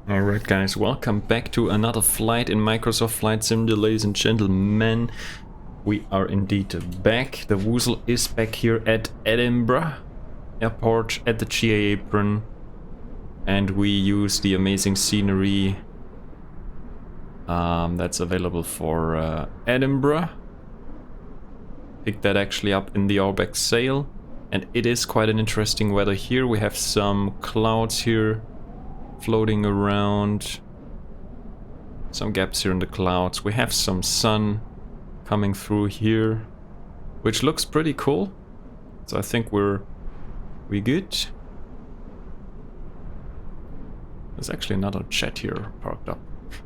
Alright guys, welcome back to another flight in Microsoft Flight Sim, ladies and gentlemen. We are indeed back. The Woozle is back here at Edinburgh Airport at the GA apron. And we use the amazing scenery that's available for Edinburgh. Picked that actually up in the Orbeck sale. And it is quite an interesting weather here. We have some clouds here floating around, some gaps here in the clouds. We have some sun coming through here, which looks pretty cool. So I think we good. There's actually another jet here parked up.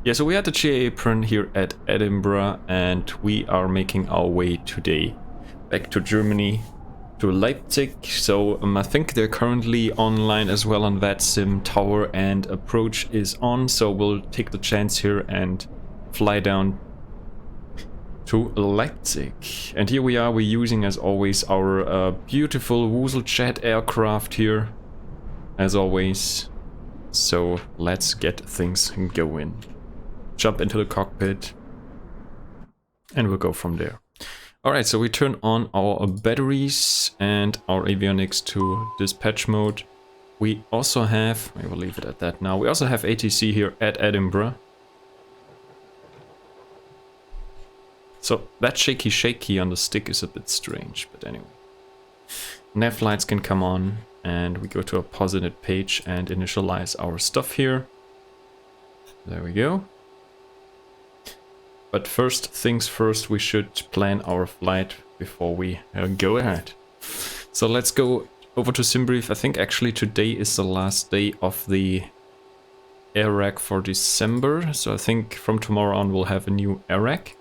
Yeah, so we had the GA apron here at Edinburgh, and we are making our way today back to Germany, to Leipzig. So I think they're currently online as well on VATSIM. Tower and Approach is on, so we'll take the chance here and fly down to Leipzig. And here we are, we're using as always our beautiful WooselJet aircraft here, as always. So let's get things going. Jump into the cockpit and we'll go from there. Alright, so we turn on our batteries and our avionics to dispatch mode. We also have, I will leave it at that now, we also have ATC here at Edinburgh. So that shaky on the stick is a bit strange, but anyway. Nav lights can come on and we go to a positive page and initialize our stuff here. There we go. But first things first, we should plan our flight before we go ahead. So let's go over to SimBrief. I think actually today is the last day of the air rack for December. So I think from tomorrow on we'll have a new air rack.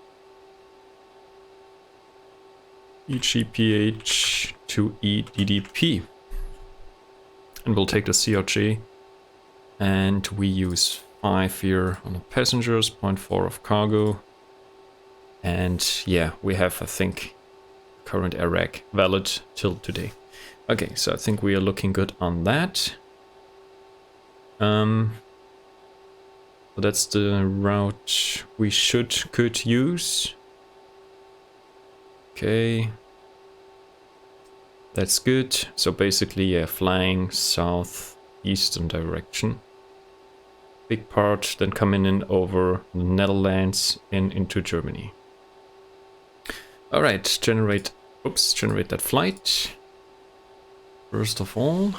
EGPH to EDDP. And we'll take the CRJ. And we use 5 here on the passengers, 0.4 of cargo. And yeah, we have, I think, current air rack valid till today. Okay, so I think we are looking good on that. So that's the route we could use. Okay. That's good. So basically, yeah, flying southeastern direction. Big part, then coming in over the Netherlands and into Germany. Alright, generate that flight. First of all.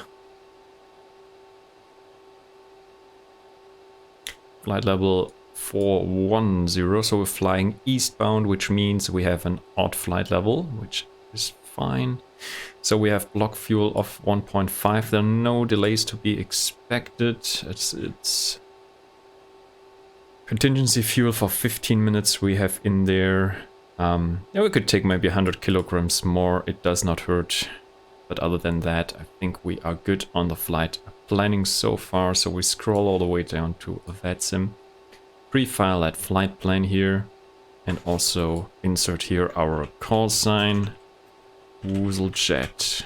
Flight level 410, so we're flying eastbound, which means we have an odd flight level, which is fine. So we have block fuel of 1.5, there are no delays to be expected. It's contingency fuel for 15 minutes we have in there. Yeah, we could take maybe 100 kilograms more, it does not hurt. But other than that, I think we are good on the flight planning so far. So we scroll all the way down to VATSIM. Pre-file that flight plan here. And also insert here our call sign, WooselJet.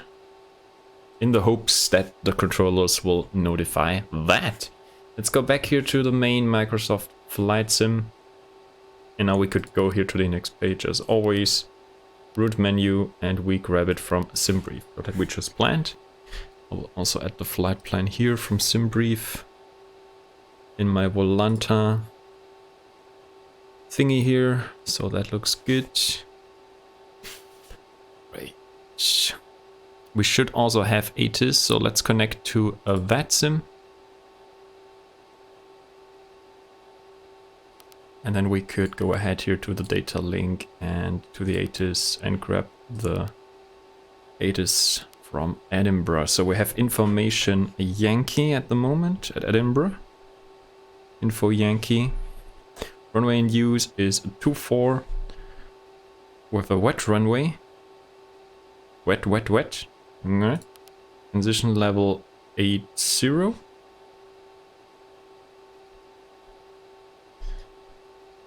In the hopes that the controllers will notify that. Let's go back here to the main Microsoft Flight Sim. And now we could go here to the next page as always. Root menu, and we grab it from SimBrief that we just planned. I will also add the flight plan here from SimBrief. in my Volanta thingy here, so that looks good. Right. We should also have ATIS, so let's connect to a VATSIM. And then we could go ahead here to the data link and to the ATIS and grab the ATIS from Edinburgh. So we have information Yankee at the moment at Edinburgh. Info Yankee. Runway in use is 24 with a wet runway. Wet. Transition level 80.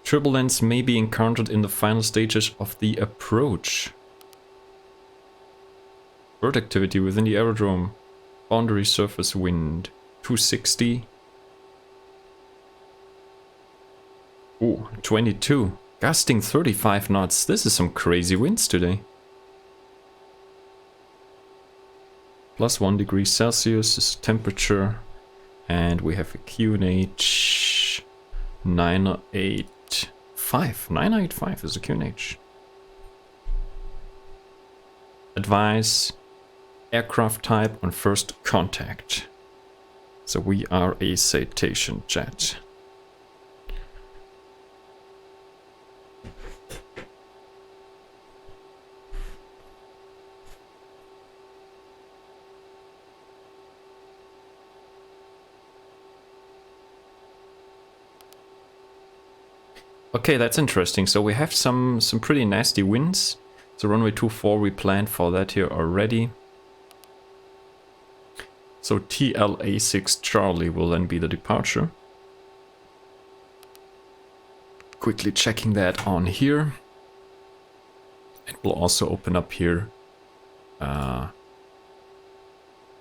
Turbulence may be encountered in the final stages of the approach. Bird activity within the aerodrome. Boundary surface wind 260. Ooh, 22. Gusting 35 knots. This is some crazy winds today. +1 degree Celsius is temperature. And we have a QNH 985. 985 is a QNH. Advise aircraft type on first contact. So we are a citation jet. Okay, that's interesting. So we have some pretty nasty winds. So runway 24, we planned for that here already. So TLA6 Charlie will then be the departure. Quickly checking that on here. And we'll also open up here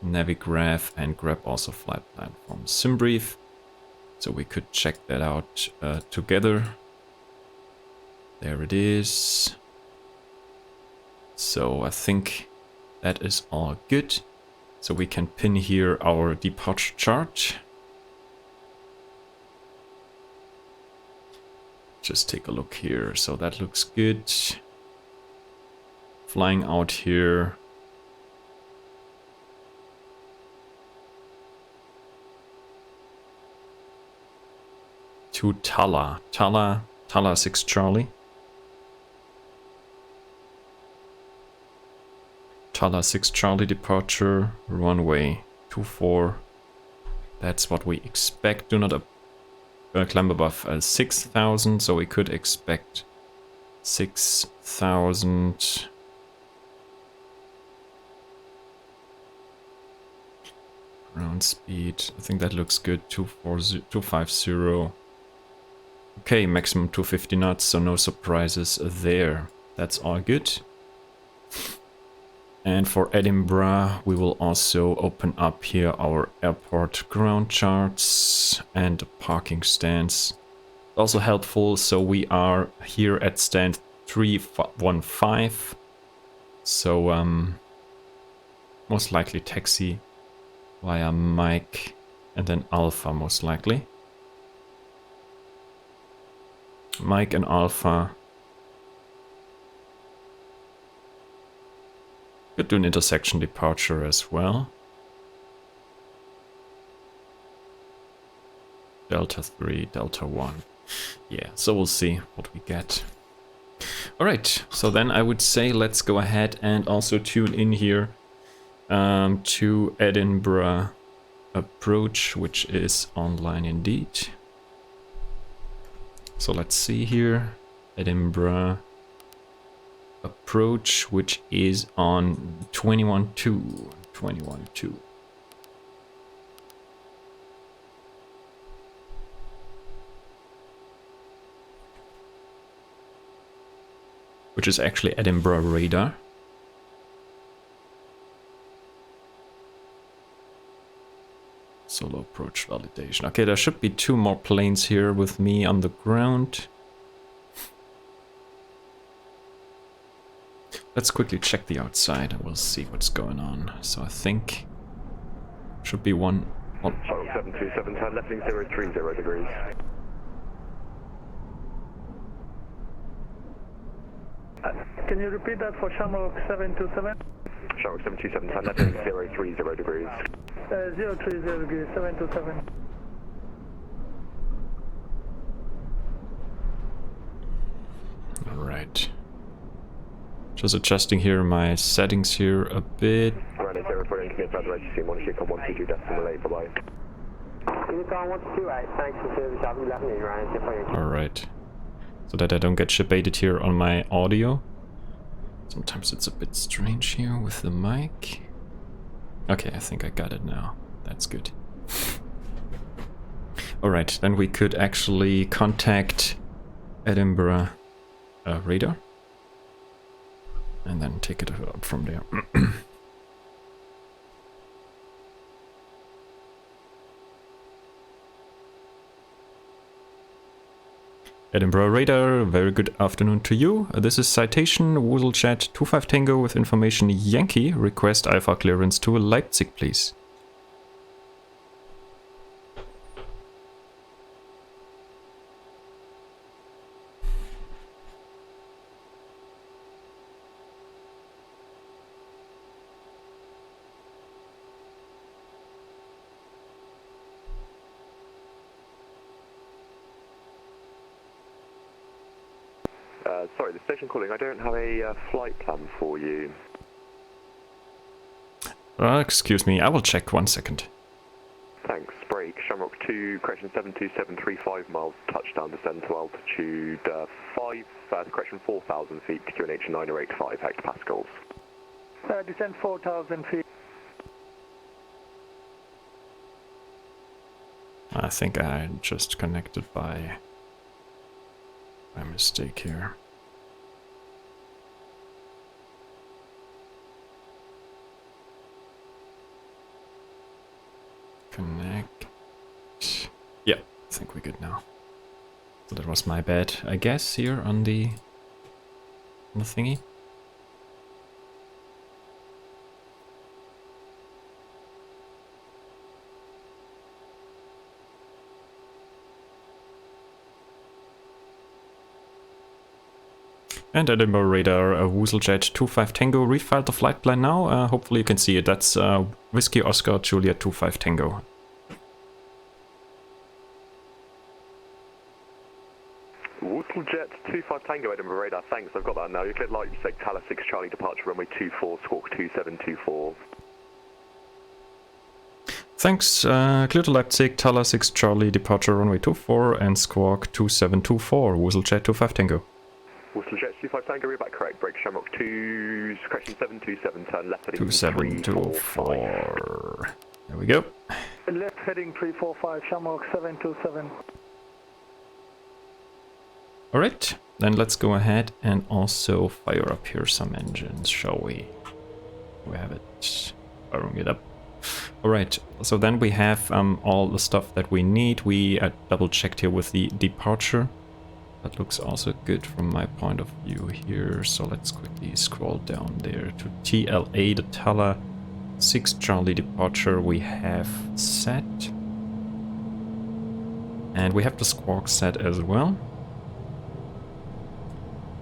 Navigraph and grab also flight plan from SimBrief. So we could check that out together. There it is. So I think that is all good. So we can pin here our departure chart. Just take a look here. So that looks good. Flying out here. To Tala 6 Charlie. Tala 6 Charlie departure, runway 24. That's what we expect. Do not climb above 6,000, so we could expect 6,000. Ground speed, I think that looks good. 250. Okay, maximum 250 knots, so no surprises there. That's all good. And for Edinburgh, we will also open up here our airport ground charts and parking stands. Also helpful, so we are here at stand 315. So most likely taxi via Mike and then Alpha most likely. Mike and Alpha. Could do an intersection departure as well. Delta 3, Delta 1. Yeah, so we'll see what we get. Alright, so then I would say let's go ahead and also tune in here to Edinburgh Approach, which is online indeed. So let's see here. Edinburgh Approach, which is on 21.2. Which is actually Edinburgh radar. Solo approach validation. Okay, there should be 2 more planes here with me on the ground. Let's quickly check the outside and we'll see what's going on. So I think should be one Shark 727, turn left 030 degrees. Can you repeat that for Shamrock 727? Shark 727, turn left 030 degrees. 030 degrees, 727. Alright. Just adjusting here my settings here a bit. Running 040, commit further registry, Unicom 122 decimal 8, bye-bye. Unicom 128, thanks for service, I've been left running. Alright. So that I don't get ship-baited here on my audio. Sometimes it's a bit strange here with the mic. Okay, I think I got it now. That's good. Alright, then we could actually contact Edinburgh radar. And then take it up from there. Edinburgh radar, very good afternoon to you. This is citation WooselJet 25 Tango with information Yankee. Request Efr Clearance to Leipzig, please. Sorry, the station calling. I don't have a flight plan for you. Excuse me, I will check 1 second. Thanks. Break. Shamrock 2, correction 72735 miles, touchdown, descend to altitude 4,000 feet to QNH 9085 hectopascals. Descend 4,000 feet. I think I just connected by mistake here. Connect. Yeah, I think we're good now. So that was my bad, I guess, here on the thingy. And Edinburgh radar, WooselJet 25 Tango, refiled the flight plan now. Hopefully you can see it. That's Whiskey Oscar Juliet 25 Tango. WooselJet 25 Tango, Edinburgh radar, thanks, I've got that now. You cleared Leipzig, Tower 6 Charlie, departure runway 24, squawk 2724. Thanks, clear to Leipzig, Tower 6 Charlie, departure runway 24 and squawk 2724, WooselJet 25 Tango. WooselJet 25 Tango, read back correct, break Shamrock 2, correction 727, turn left heading 2724. There we go. Left heading 345, Shamrock 727. Alright, then let's go ahead and also fire up here some engines, shall we? We have it, firing it up. Alright, so then we have all the stuff that we need. We double checked here with the departure. That looks also good from my point of view here. So let's quickly scroll down there to TLA, the Tower 6 Charlie departure we have set. And we have the squawk set as well.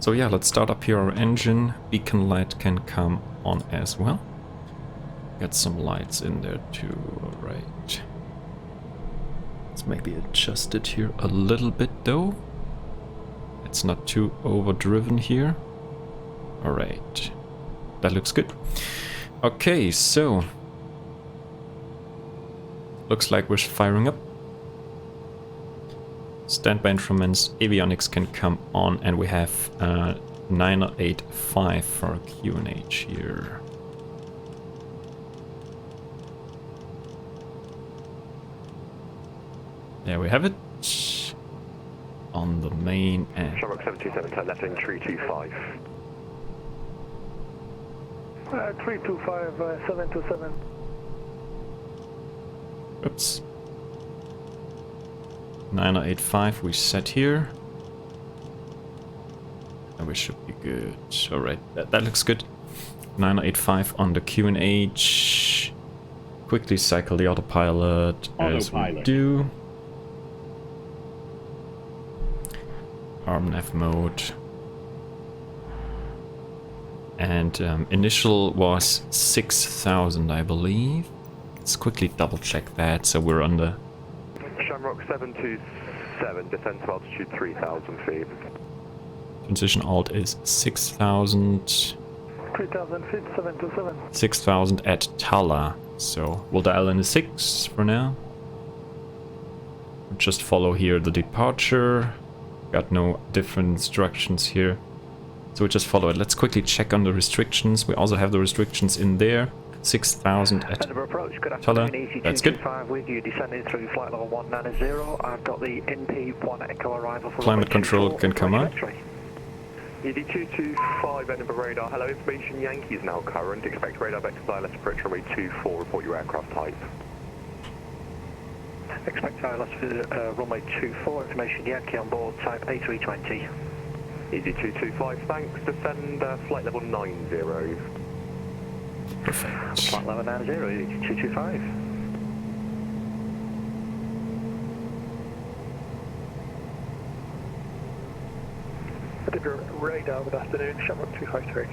So yeah, let's start up here our engine. Beacon light can come on as well. Get some lights in there too, alright. Let's maybe adjust it here a little bit though. It's not too overdriven here. Alright, that looks good. Okay, so looks like we're firing up. Standby instruments, avionics can come on, and we have 985 for QNH here. There we have it. On the main end. Shamrock 727, turn left heading 325. 325, 727. Oops. 985 we set here. And we should be good. Alright, that looks good. 985 on the QNH. quickly cycle the autopilot as we do. ARM-nav mode. And initial was 6,000, I believe. Let's quickly double check that. So we're on the Shamrock 727, descend to altitude 3,000 feet. transition alt is 6,000. 3,000 feet, 727. 6,000 at Tala. So we'll dial in a 6 for now. We'll just follow here the departure. Got no different instructions here. So we just follow it. Let's quickly check on the restrictions. We also have the restrictions in there. 6,000 at Edinburgh Approach, good Tala. afternoon, That's good. EG225 with you, descending through flight level 190. I've got the NP1 Echo arrival for Climate control can come up. ED225 Edinburgh radar, hello, information Yankees now current, expect radar vector ILS approach runway 24, report your aircraft type. Expect ILS for runway 24, information Yankee on board, type A320. ED225, thanks, descend flight level 90. Perfect. Flight level 90, EG225. Edinburgh radar, good afternoon, Shamrock 253.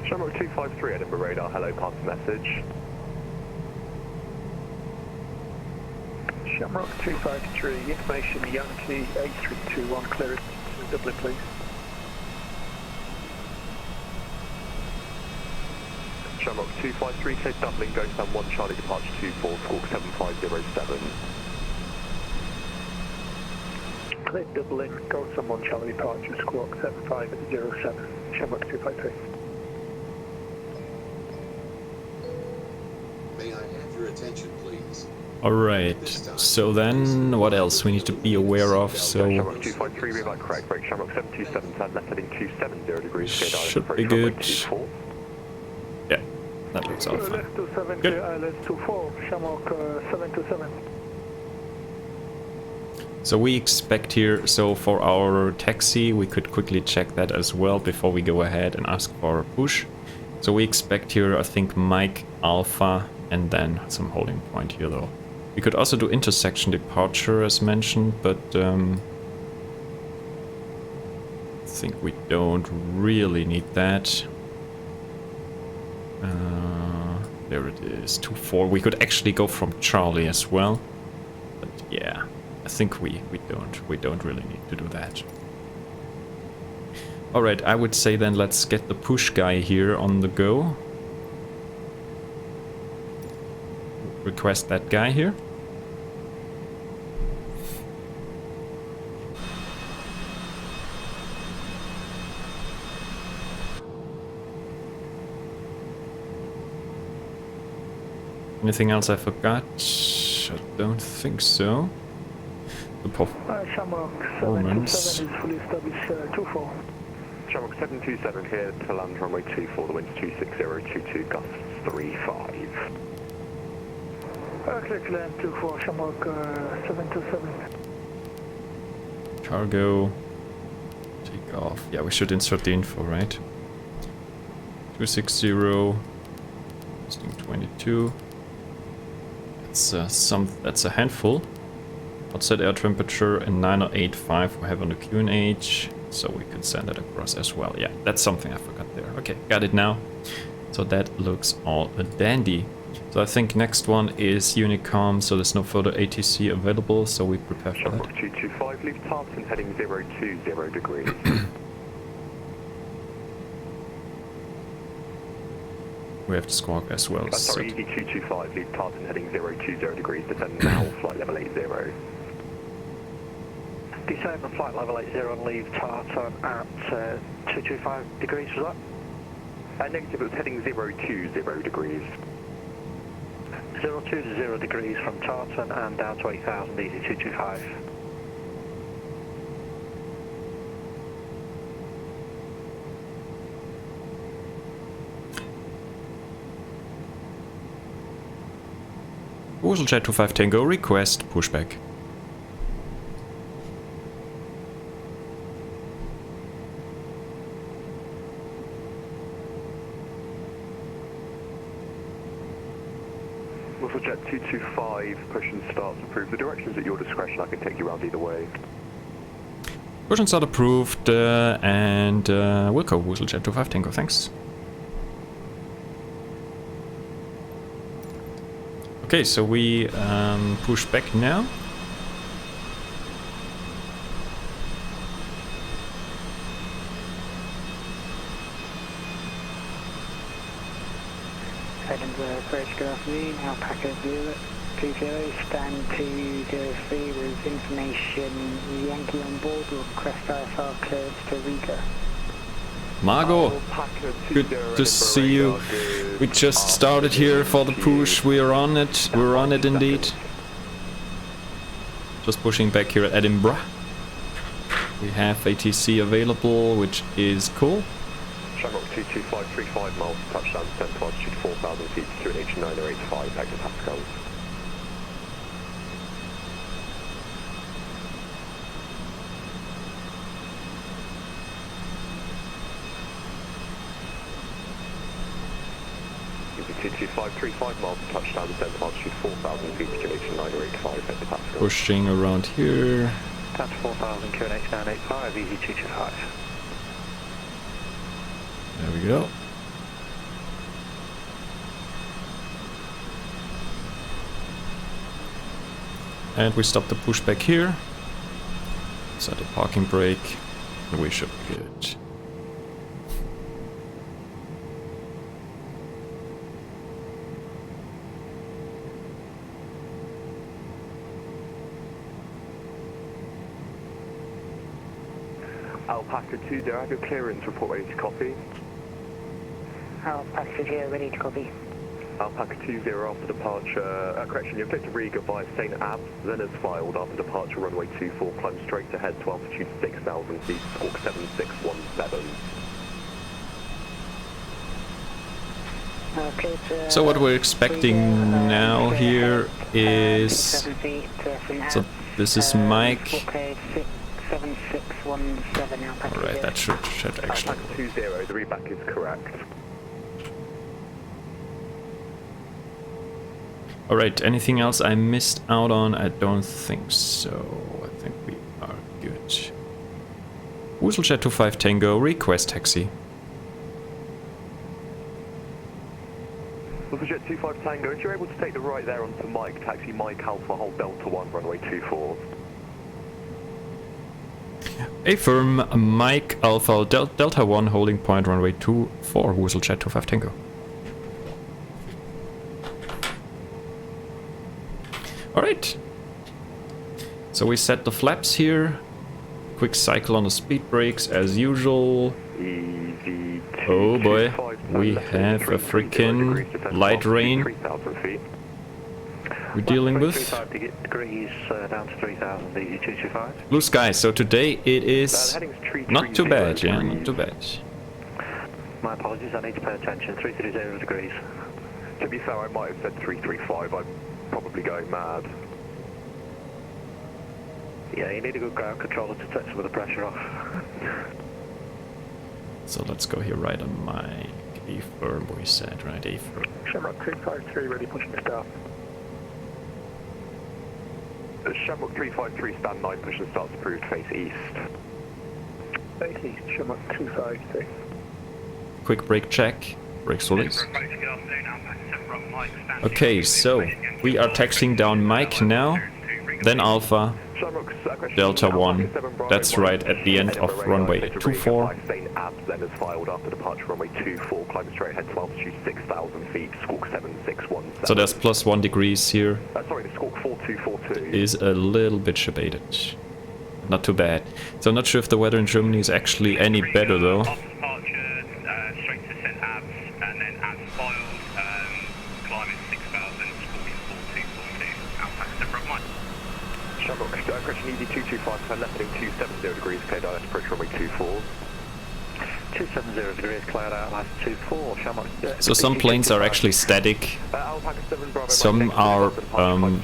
Shamrock 253 Edinburgh radar, hello, pass the message. Shamrock 253, information Yankee 8321, clearance to Dublin, please. Shamrock 253, say Dublin, going down 1 Charlie, departure 24, squawk 7507. Clear Dublin, go someone Charlie departure, squawk 7507, Shamrock 253. May I have your attention, please? Alright, so then what else we need to be aware of? So Shamrock 253, read back correct, break Shamrock 727, turn left heading 270 degrees, clear direct should approach be runway good. 24. Yeah, that looks all fine. Left 270, Good. ILS 24, Shamrock 727. So we expect here, so for our taxi, we could quickly check that as well before we go ahead and ask for a push. So we expect here, I think, Mike Alpha and then some holding point here though. We could also do intersection departure as mentioned, but I think we don't really need that. There it is, 2-4. We could actually go from Charlie as well, but yeah, I think we don't really need to do that. All right, I would say then let's get the push guy here on the go. Request that guy here. Anything else I forgot? I don't think so. The Shamrock performance. 727 is fully established 24. Shamrock 727 here to land runway 24, the wind's 26022, gusts 35. Clear to land 24, Shamrock 727. Cargo. Take off. Yeah, we should insert the info, right? 260. Listing 22. That's a handful. Outside air temperature and 9085 we have on the QNH, so we could send that across as well. Yeah, that's something I forgot there. Okay, got it now. So that looks all dandy. So I think next one is Unicom, so there's no further ATC available, so we prepare for that. Shamrock 225, leave Tarleton heading 020 degrees. We have to squawk as well. Sorry, ED225, leave Tarleton heading 020 degrees, descend now, flight level 80. Descend on flight level 80 and leave Tarleton at 225 degrees, was that? Negative, it's heading 020 degrees. 020 degrees from Tarleton and down to 8000, ED225. WooselJet 25 Tango, request pushback. 225, push and starts approved. The direction's at your discretion, I can take you around either way. Push and start approved, and we'll go WooselJet 25 Tango, thanks. Okay, so we push back now. Edinburgh Approach, good afternoon. Alpaca 20, stand 203 with information Yankee on board will request Efr Clearance to Riga. Margot, good to see you. We just started here for the push. We are on it. We're on it indeed. Just pushing back here at Edinburgh. We have ATC available, which is cool. Shamrock 22535 miles, touchdown, descent to altitude 4,000 feet, QNH 9085, hectopascals. UP 22535 miles, touchdown, descent to altitude 4,000 feet, QNH 9085, hectopascals. Pushing around here. That's 4,000, QNH 985, easy 225. There we go. And we stop the pushback here. Set the parking brake. And we should be good. Alpaca 20, have your clearance report ready to copy. Alpaca 0 ready to copy. Alpaca 20 after departure, correction, you're cleared to Riga via St. Abs, then as filed after departure runway 24, climb straight ahead to altitude 6,000 feet, squawk 7617. So what we're expecting now here is... So this is Mike. Alright, that should actually... Alpaca 20, the readback is correct. Alright, anything else I missed out on? I don't think so. I think we are good. WooselJet 25 Tango, request taxi. WooselJet 25 Tango, if you're able to take the right there onto Mike, taxi Mike Alpha, hold Delta 1, runway 24. Affirm Mike Alpha Delta 1 holding point runway 24 WooselJet 25 Tango. Alright. So we set the flaps here. Quick cycle on the speed brakes as usual. Oh boy, we have a freaking light rain we're dealing with. Degrees down to 3,000, easy 225. Blue sky, so today it is not too bad, yeah, not too bad. My apologies, I need to pay attention, 330 degrees. To be fair, I might have said 335, I'm probably going mad. Yeah, you need a good ground controller to take some of the pressure off. So let's go here right on my Efr, we said, right, Efr. Shamrock 353 ready, pushing to start. Shamrock 353, stand 9, push and starts approved, face east. Face east, Shamrock 253. Quick brake check, brakes released. Okay, so we are taxiing down Mike now, then Alpha, Delta 1, that's right at the end of runway 24. Then as filed after departure runway 24, climb straight ahead to altitude 6,000 feet, squawk 7617. So there's plus 1 degrees here. Sorry, the squawk 4242 is a little bit shabated. Not too bad. So I'm not sure if the weather in Germany is actually any better though. Straight to St. Abs, and then as filed, climbing 6,000, 4242, Alpaca 7 Shamrock, correction, ED225, turn left heading 270 degrees, clear direct approach runway 24. 270 degrees, cleared out, last 24, Shamrock. So some planes are actually static, some are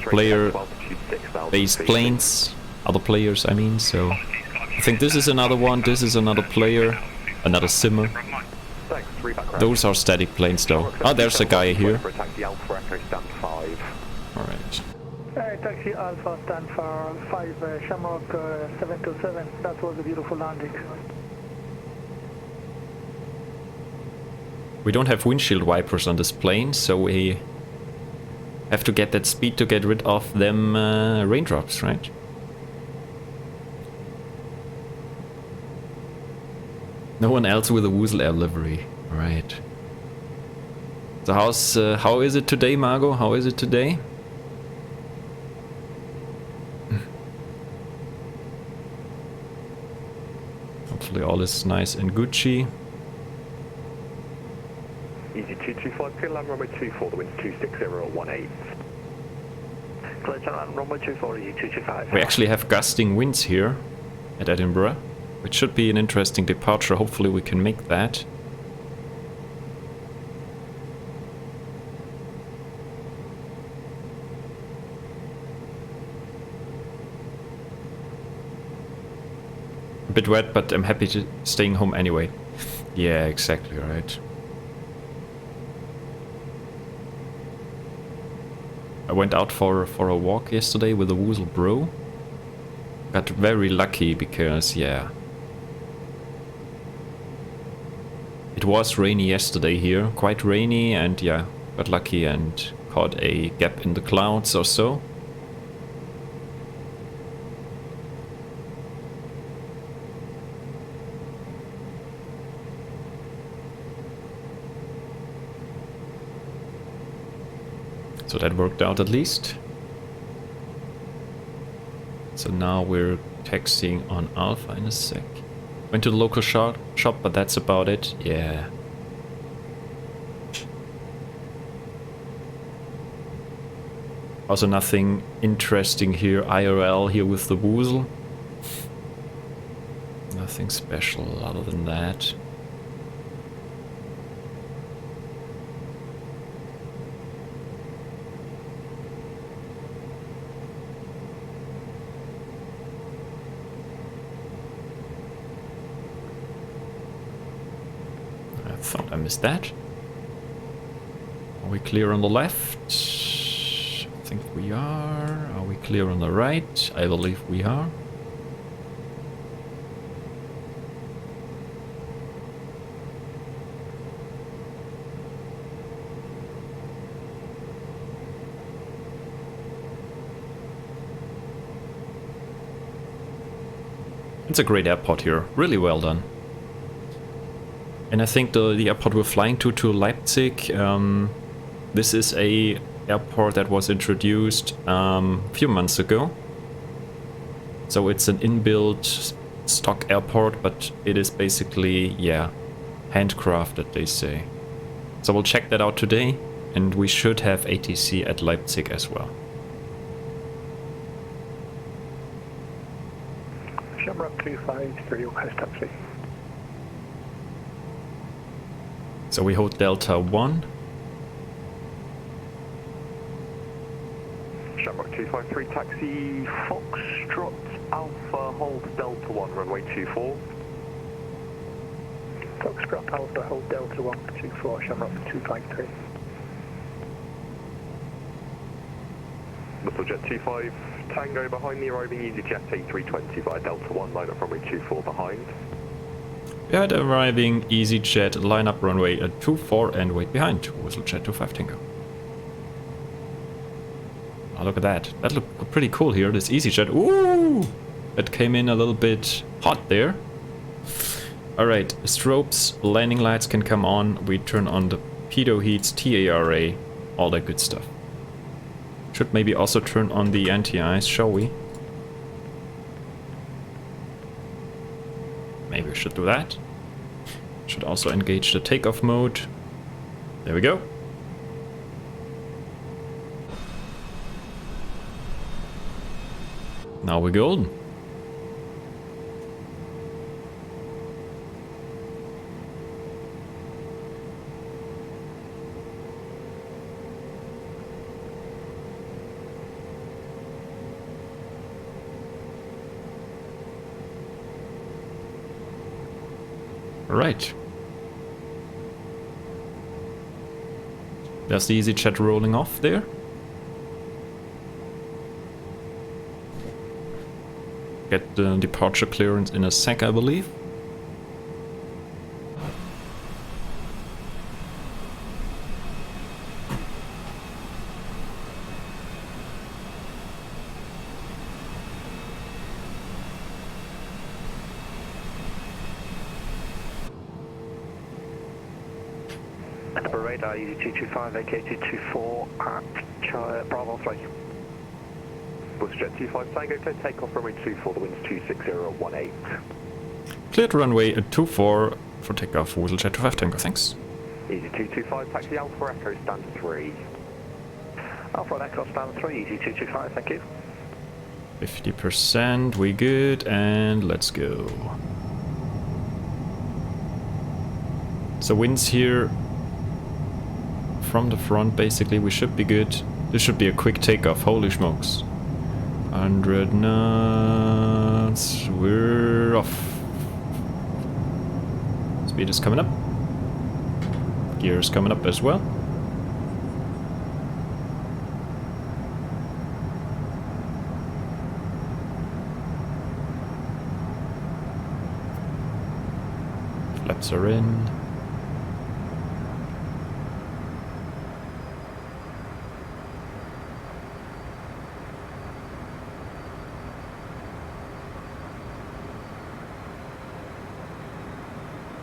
player-based planes, other players I mean, so I think this is another one, this is another player, another simmer. Those are static planes though. Oh, there's a guy here. Taxi Alpha stand for 5 Shamrock 727. That was a beautiful landing. We don't have windshield wipers on this plane, so we have to get that speed to get rid of them raindrops, right? No one else with a Woozle Air livery, right? So how is it today, Margot? How is it today? Hopefully all is nice and Gucci. Easy 225, clear land runway 24, the wind's 260 at 18. Clear to land runway 24, easy 225. We actually have gusting winds here at Edinburgh, which should be an interesting departure. Hopefully we can make that. A bit wet, but I'm happy to staying home anyway. Yeah, exactly right. I went out for a walk yesterday with a Woozle bro. Got very lucky because, yeah, it was rainy yesterday here, quite rainy, and yeah, got lucky and caught a gap in the clouds or so. So that worked out at least. So now we're taxiing on Alpha in a sec. Went to the local shop, but that's about it. Yeah. Also nothing interesting here IRL here with the Woozle. Nothing special other than that. Thought I missed that. Are we clear on the left? I think we are. Are we clear on the right? I believe we are. It's a great airport here. Really well done. And I think the airport we're flying to Leipzig, this is a airport that was introduced a few months ago. So it's an inbuilt stock airport, but it is basically, yeah, handcrafted, they say. So we'll check that out today, and we should have ATC at Leipzig as well. Shamrock 25 for your request taxi. So we hold Delta 1. Shamrock 253, taxi Foxtrot Alpha, hold Delta 1, runway 24. Foxtrot Alpha, hold Delta 1, 24, Shamrock 253. WooselJet 25, Tango behind me, arriving EasyJet A320 via Delta 1, line up runway 24 behind. Yeah, arriving EasyJet, line up runway at 24 and wait behind. WooselJet 25 Tango. Oh, look at that. That looked pretty cool here, this EasyJet. Ooh! That came in a little bit hot there. Alright, strobes, landing lights can come on. We turn on the pitot heats, TARA, all that good stuff. Should maybe also turn on the anti-ice, shall we? Maybe we should do that. Should also engage the takeoff mode. There we go. Now we're golden. Right. There's the EasyJet rolling off there. get the departure clearance in a sec, I believe. Edinburgh radar, EG225, AK224 at Bravo 3. WooselJet 25 Tango, clear takeoff runway 24, the wind's 26018. Cleared runway at 24 for takeoff, WooselJet 25 Tango, thanks. Easy 225, taxi Alpha Echo, stand 3. Alpha Echo, stand 3, EG225, thank you. 50%, we good, and let's go. So winds here from the front, basically, we should be good. This should be a quick takeoff, holy smokes. 100 knots, we're off. Speed is coming up. Gear is coming up as well. Flaps are in.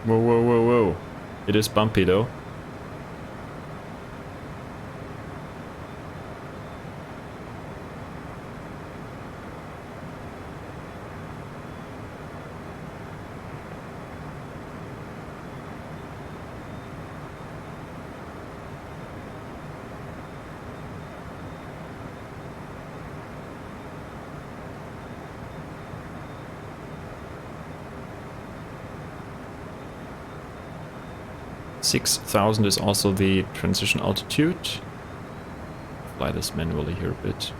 Whoa, whoa, whoa, whoa. It is bumpy though. $6,000 is also the transition altitude. Fly this manually here a bit.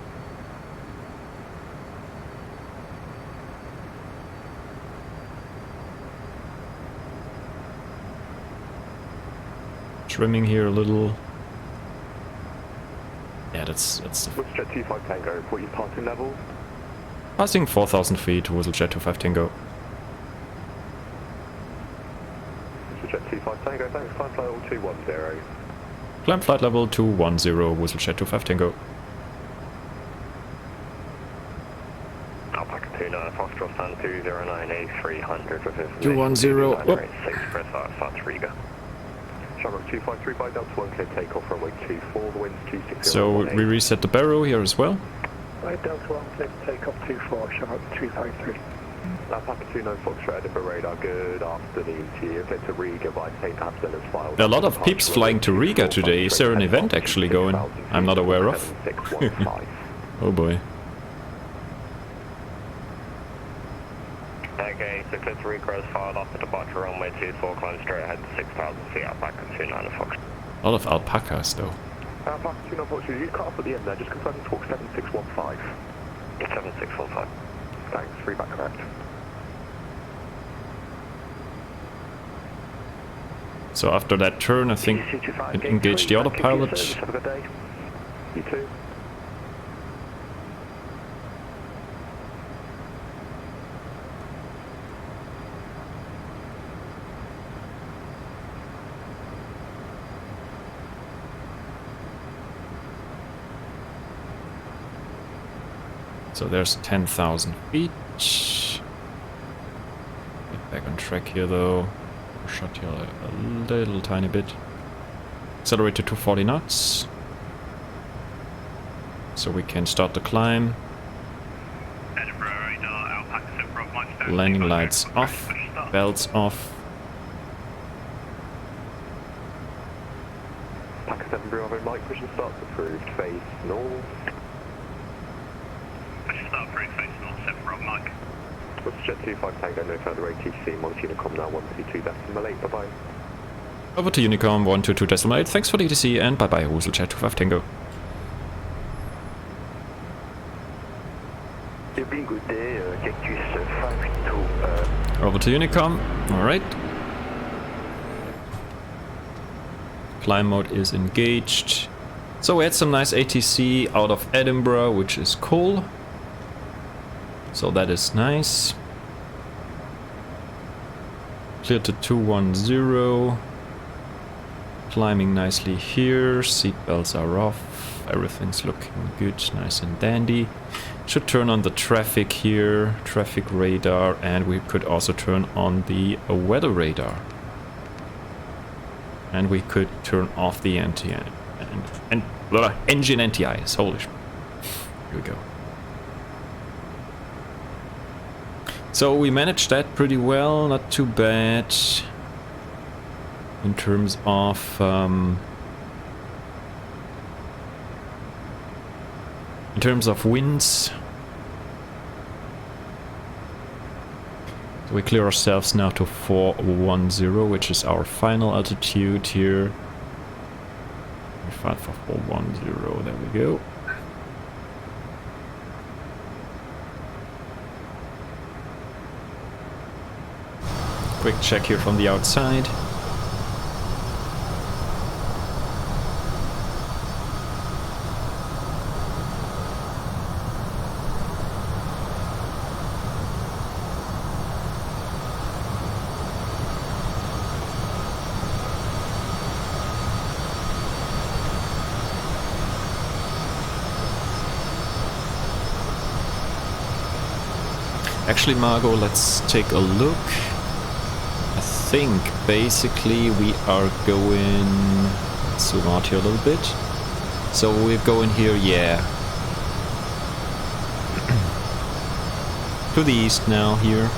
Trimming here a little. Yeah, that's the WooselJet 25 Tango, what are you passing level? passing 4,000 feet. WooselJet 25 Tango. WooselJet 25 Tango, thanks, climb flight level 210. Climb flight level 210. WooselJet 25 Tango. Alpaca 29, Foxtrot stand 209, A300 with 210. 6 press fast Riga. Shamrock 253 by Delta 1, clear takeoff runway 24, the wind's 260. So we reset the barrow here as well. Right, Delta 1, clear takeoff 24, Shamrock 253. Alpaca 29, Foxtrot Edinburgh radar, good afternoon to you. Clear to Riga by St. Abden as filed. A lot of peeps flying to Riga today. Is there an event actually going? I'm not aware of. Oh boy. Okay, so clear to Riga is filed off the departure runway 24, climb straight ahead to 6,000 feet, Alpaca 29 Fox. A lot of alpacas though. Alpaca 29 Fox, you cut off at the end there, just confirm talk 7615. 7615. Thanks, free back correct. So after that turn, I think it engaged the autopilot. Have a good day. You too. So there's 10,000 feet. Get back on track here though. Shot here a little tiny bit. Accelerate to 240 knots. So we can start the climb. Landing lights off. Belts off. Packet 7 Bravo, Mike, push and starts approved, face north. WooselJet 25 Tango, no further ATC, monitor Unicom now 122.8, bye-bye. Over to Unicom 122.8, thanks for the ATC and bye-bye WooselJet 25 Tango. Good day, Cactus 52. Over to Unicom, alright. Climb mode is engaged. So we had some nice ATC out of Edinburgh, which is cool. So that is nice. Clear to 210. Climbing nicely here. Seatbelts are off. Everything's looking good, nice and dandy. Should turn on the traffic here, traffic radar, and we could also turn on the weather radar. And we could turn off the engine anti-ice. Holy sh... Here we go. So we managed that pretty well, not too bad. In terms of winds. So we clear ourselves now to 410, which is our final altitude here. 410, there we go. Quick check here from the outside. Actually, Margot, let's take a look. I think basically we are going... Let's zoom out here a little bit. So we're going here, yeah. To the east now here.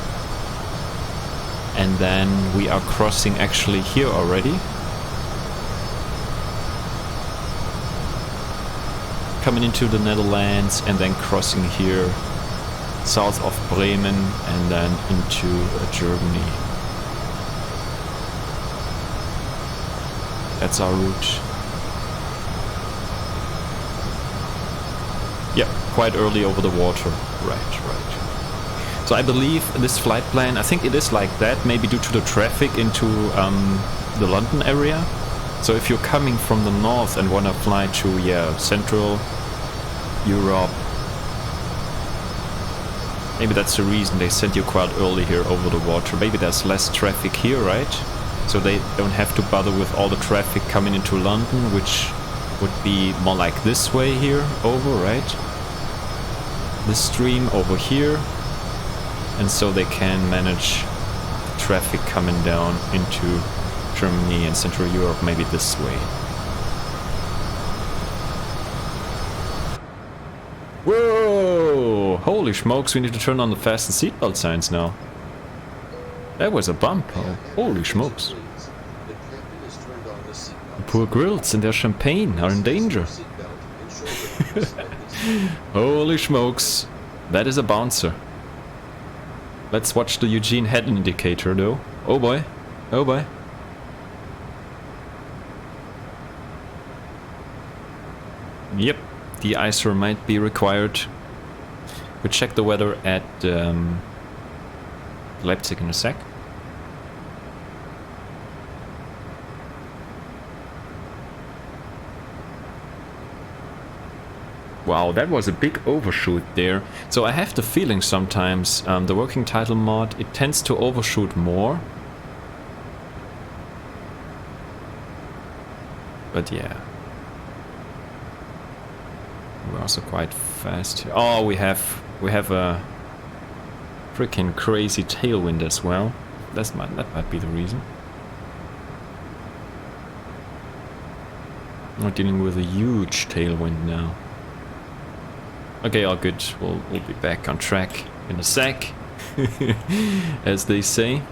And then we are crossing actually here already. Coming into the Netherlands and then crossing here. South of Bremen and then into Germany. That's our route. Yeah, quite early over the water. Right. So I believe this flight plan, I think it is like that, maybe due to the traffic into the London area. So if you're coming from the north and want to fly to, Central Europe, maybe that's the reason they sent you quite early here over the water. Maybe there's less traffic here, right? So they don't have to bother with all the traffic coming into London, which would be more like this way here over, right? This stream over here. And so they can manage traffic coming down into Germany and Central Europe maybe this way. Whoa! Holy smokes, we need to turn on the fasten seatbelt signs now. That was a bump. Oh, holy smokes. The poor grills and their champagne are in danger. Holy smokes. That is a bouncer. Let's watch the Eugene head indicator though. Oh boy. Oh boy. Yep. De-icer might be required. We'll check the weather at Leipzig in a sec. Wow, that was a big overshoot there. So I have the feeling sometimes the working title mod, it tends to overshoot more. But yeah. We're also quite fast here. Oh, we have a freaking crazy tailwind as well. That might be the reason. We're dealing with a huge tailwind now. Okay, all good. We'll be back on track in a sec, as they say.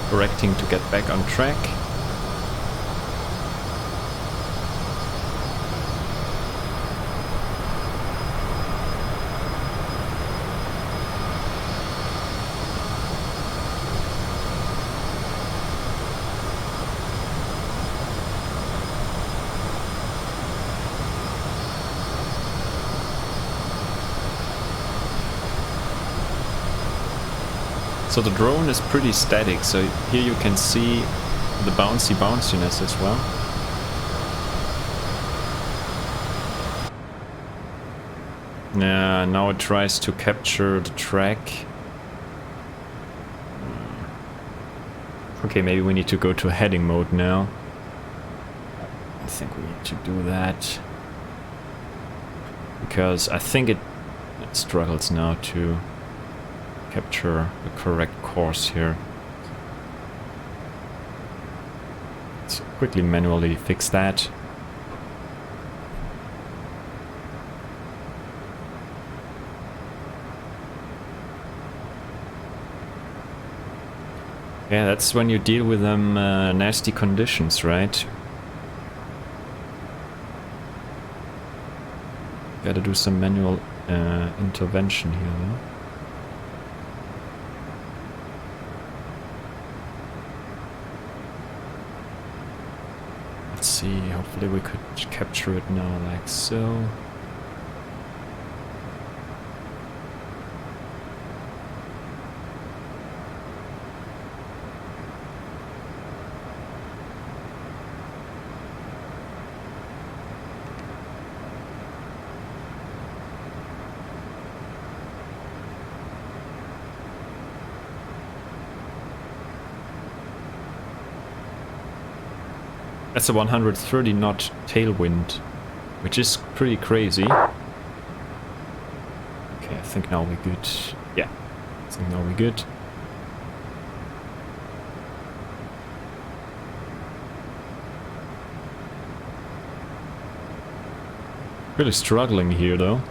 Correcting to get back on track. So the drone is pretty static, so here you can see the bounciness as well. Yeah, now it tries to capture the track. Okay, maybe we need to go to heading mode now. I think we need to do that. Because I think it struggles now to capture the correct course here. Let's quickly manually fix that. Yeah, that's when you deal with them nasty conditions, right? Gotta do some manual intervention here, though. Let's see, hopefully we could capture it now like so. That's a 130 knot tailwind, which is pretty crazy. Okay, I think now we're good. Yeah, I think now we're good. Really struggling here though.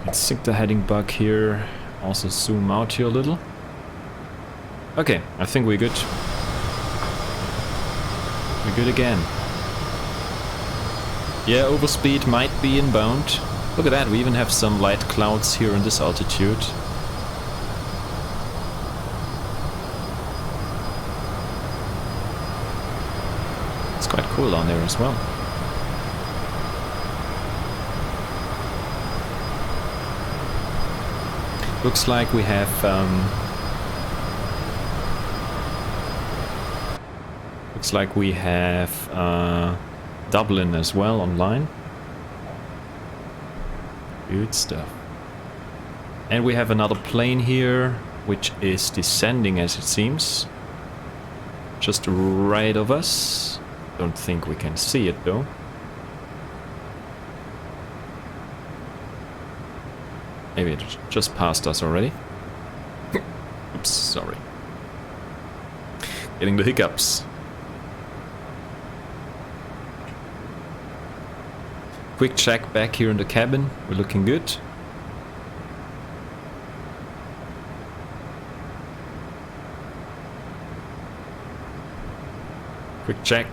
Let's sync the heading bug here. Also zoom out here a little. Okay, I think we're good. We're good again. Yeah, overspeed might be inbound. Look at that, we even have some light clouds here in this altitude. It's quite cool down there as well. Looks like we have Dublin as well online. Good stuff. And we have another plane here, which is descending as it seems. Just right of us. Don't think we can see it though. Maybe it just passed us already. Oops, sorry. Getting the hiccups. Quick check back here in the cabin. We're looking good. Quick check.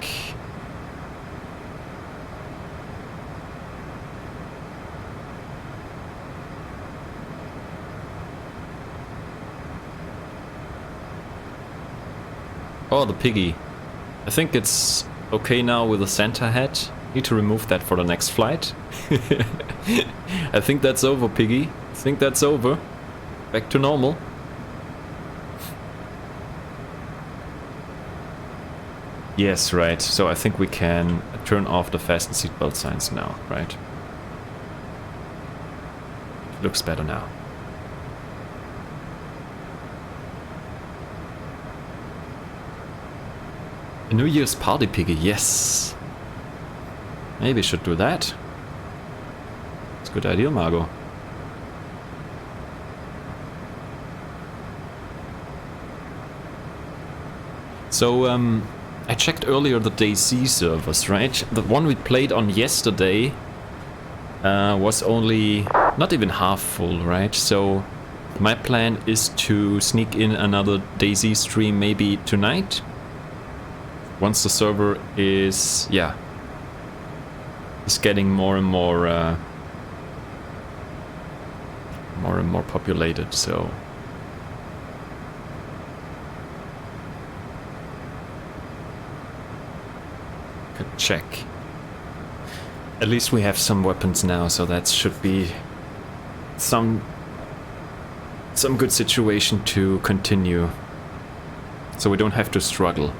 Oh, the piggy. I think it's okay now with the Santa hat. Need to remove that for the next flight. I think that's over, piggy. I think that's over. Back to normal. Yes, right. So I think we can turn off the fasten seatbelt signs now, right? Looks better now. A New Year's party piggy, yes. Maybe should do that. It's a good idea, Margot. So, I checked earlier the DayZ servers, right? The one we played on yesterday was only not even half full, right? So, my plan is to sneak in another DayZ stream maybe tonight. Once the server is, yeah, is getting more and more populated, so could check. At least we have some weapons now, so that should be some good situation to continue. So we don't have to struggle.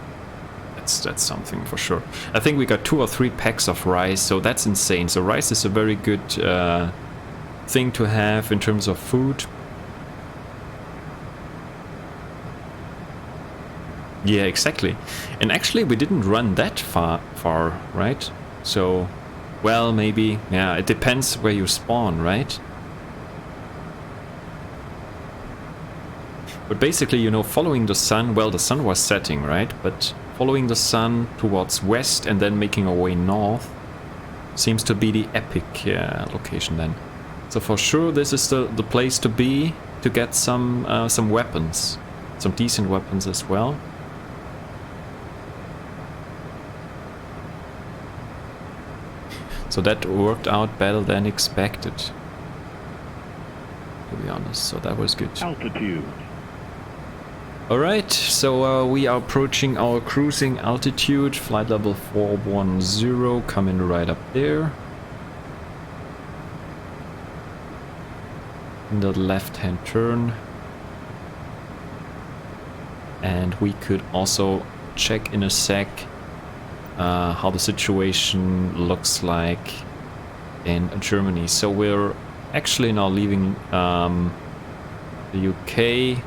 That's something for sure. I think we got 2 or 3 packs of rice, so that's insane. So rice is a very good thing to have in terms of food. Yeah, exactly. And actually we didn't run that far, right? So, well, maybe, yeah, it depends where you spawn, right? But basically, you know, following the sun, well, the sun was setting, right? But following the sun towards west and then making our way north seems to be the epic location then. So for sure, this is the place to be to get some weapons, some decent weapons as well. So that worked out better than expected, to be honest. So that was good. Altitude. Alright, so we are approaching our cruising altitude, flight level 410, coming right up there. In the left-hand turn. And we could also check in a sec how the situation looks like in Germany. So we're actually now leaving the UK.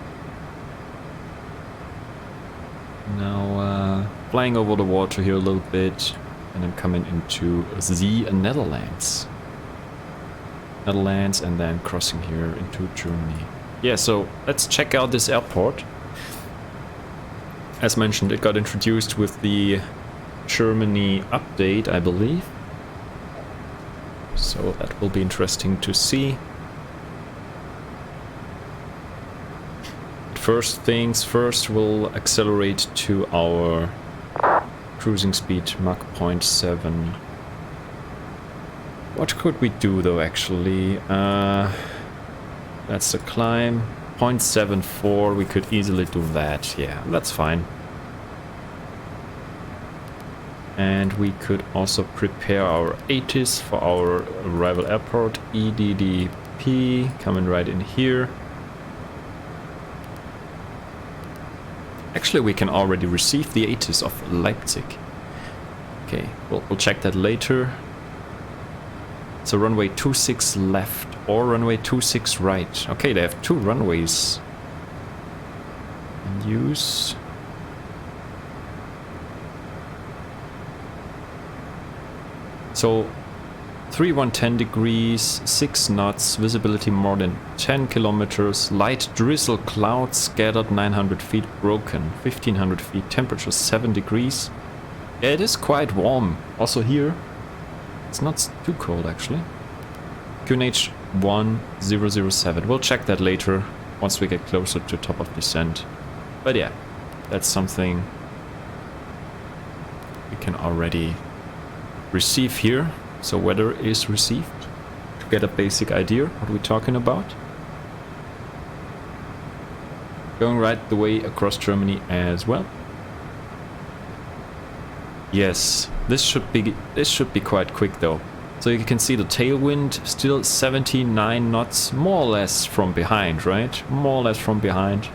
Now flying over the water here a little bit and then coming into the Netherlands. And then crossing here into Germany. Yeah, so let's check out this airport. As mentioned, it got introduced with the Germany update, I believe. So that will be interesting to see. First things first, we'll accelerate to our cruising speed, Mach 0.7. What could we do though, actually? That's the climb. 0.74, we could easily do that. Yeah, that's fine. And we could also prepare our ATIS for our arrival airport, EDDP, coming right in here. Actually, we can already receive the ATIS of Leipzig. Okay, we'll check that later. So runway 26 left or runway 26 right. Okay, they have 2 runways in use. So 3110 degrees, 6 knots, visibility more than 10 kilometers, light drizzle clouds scattered 900 feet, broken 1500 feet, temperature 7 degrees. Yeah, it is quite warm. Also here, it's not too cold actually. QNH 1007. We'll check that later once we get closer to top of descent. But yeah, that's something we can already receive here. So weather is received to get a basic idea what we're talking about. Going right the way across Germany as well. Yes, this should be quite quick though. So you can see the tailwind still 79 knots, more or less from behind, right? More or less from behind.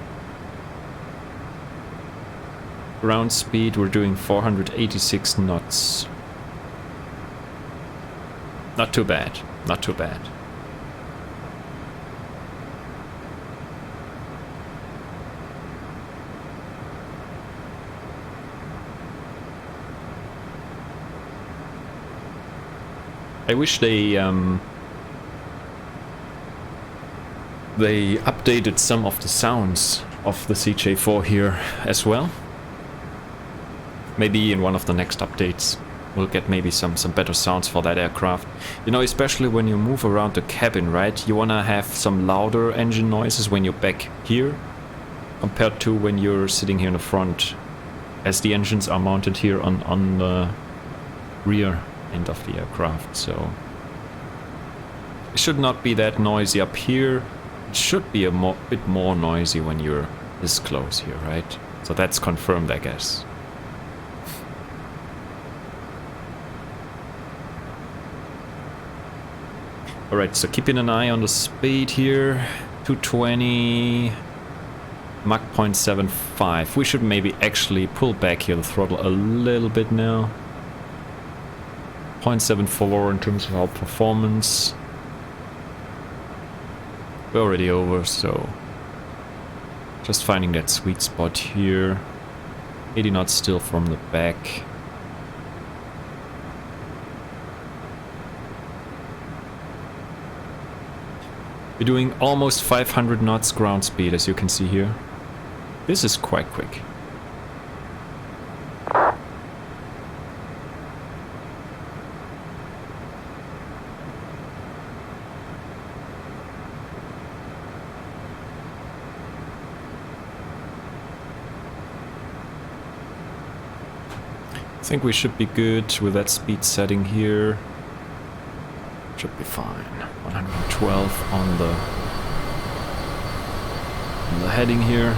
Ground speed, we're doing 486 knots. Not too bad, not too bad. I wish they updated some of the sounds of the CJ4 here as well. Maybe in one of the next updates we'll get maybe some better sounds for that aircraft. You know, especially when you move around the cabin, right? You wanna have some louder engine noises when you're back here compared to when you're sitting here in the front, as the engines are mounted here on the rear end of the aircraft. So it should not be that noisy up here. It should be a bit more noisy when you're this close here, right? So that's confirmed, I guess. Alright, so keeping an eye on the speed here. 220, Mach 0.75. We should maybe actually pull back here the throttle a little bit now. 0.74 in terms of our performance. We're already over, so just finding that sweet spot here. 80 knots still from the back. We're doing almost 500 knots ground speed, as you can see here. This is quite quick. I think we should be good with that speed setting here. Should be fine. 112 on the heading here.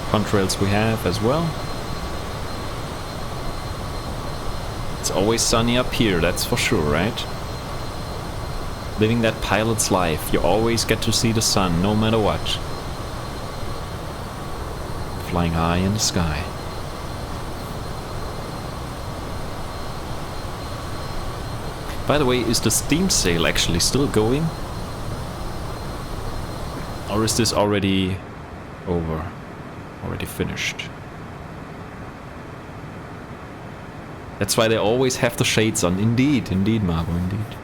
Contrails we have as well. It's always sunny up here, that's for sure, right? Living that pilot's life, you always get to see the sun, no matter what. Flying high in the sky. By the way, is the steam sail actually still going? Or is this already over? Already finished? That's why they always have the shades on. Indeed, indeed, Margot, indeed.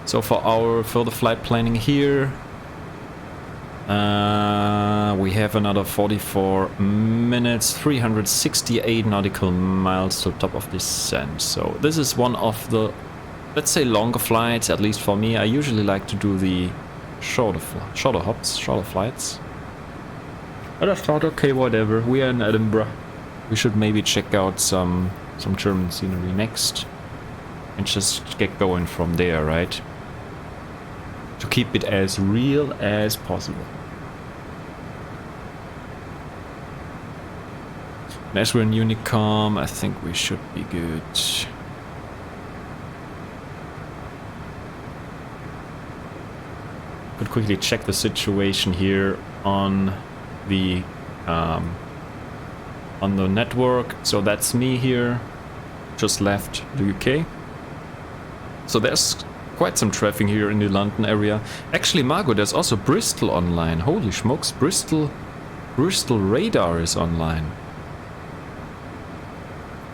So for our further flight planning here, we have another 44 minutes, 368 nautical miles to the top of descent. So this is one of the, let's say, longer flights, at least for me. I usually like to do the shorter hops, shorter flights. But I thought, okay, whatever, we are in Edinburgh. We should maybe check out some German scenery next. And just get going from there, right? To keep it as real as possible. And as we're in Unicom, I think we should be good. Could quickly check the situation here on the network. So that's me here, just left the UK. So there's quite some traffic here in the London area. Actually, Margot, there's also Bristol online. Holy smokes, Bristol radar is online.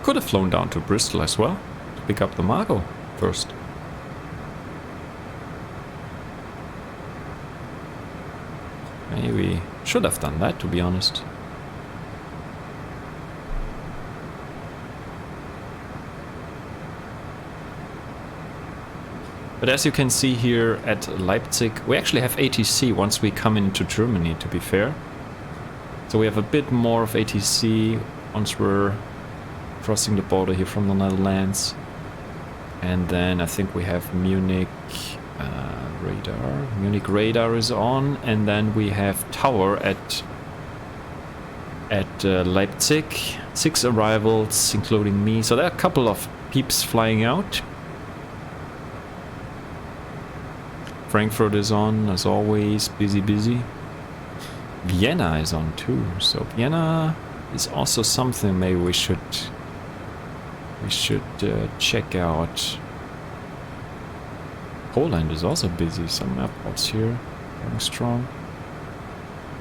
Could have flown down to Bristol as well to pick up the Margot first. Maybe we should have done that, to be honest. But as you can see here at Leipzig, we actually have ATC once we come into Germany, to be fair. So we have a bit more of ATC once we're crossing the border here from the Netherlands. And then I think we have Munich radar. Munich radar is on, and then we have tower at Leipzig. 6 arrivals, including me. So there are a couple of peeps flying out. Frankfurt is on, as always, busy. Vienna is on too, so Vienna is also something maybe we should check out. Poland is also busy, some airports here, going strong.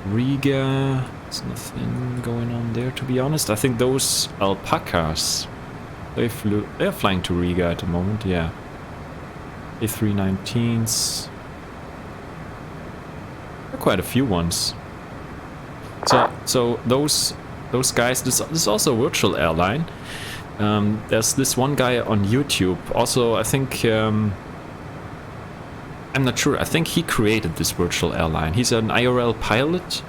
Riga, there's nothing going on there, to be honest. I think those alpacas, they're flying to Riga at the moment, yeah. A319s. Quite a few ones. So those guys. This is also a virtual airline. There's this one guy on YouTube. Also, I think I'm not sure. I think he created this virtual airline. He's an IRL pilot,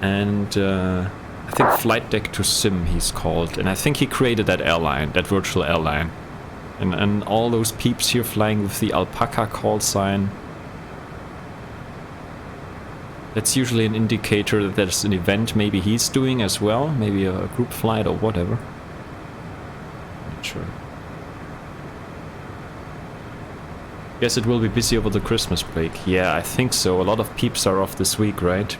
and I think Flight Deck to Sim he's called. And I think he created that airline, that virtual airline, and all those peeps here flying with the alpaca call sign. That's usually an indicator that there's an event maybe he's doing as well, maybe a group flight or whatever. Not sure. Guess it will be busy over the Christmas break. Yeah, I think so. A lot of peeps are off this week, right?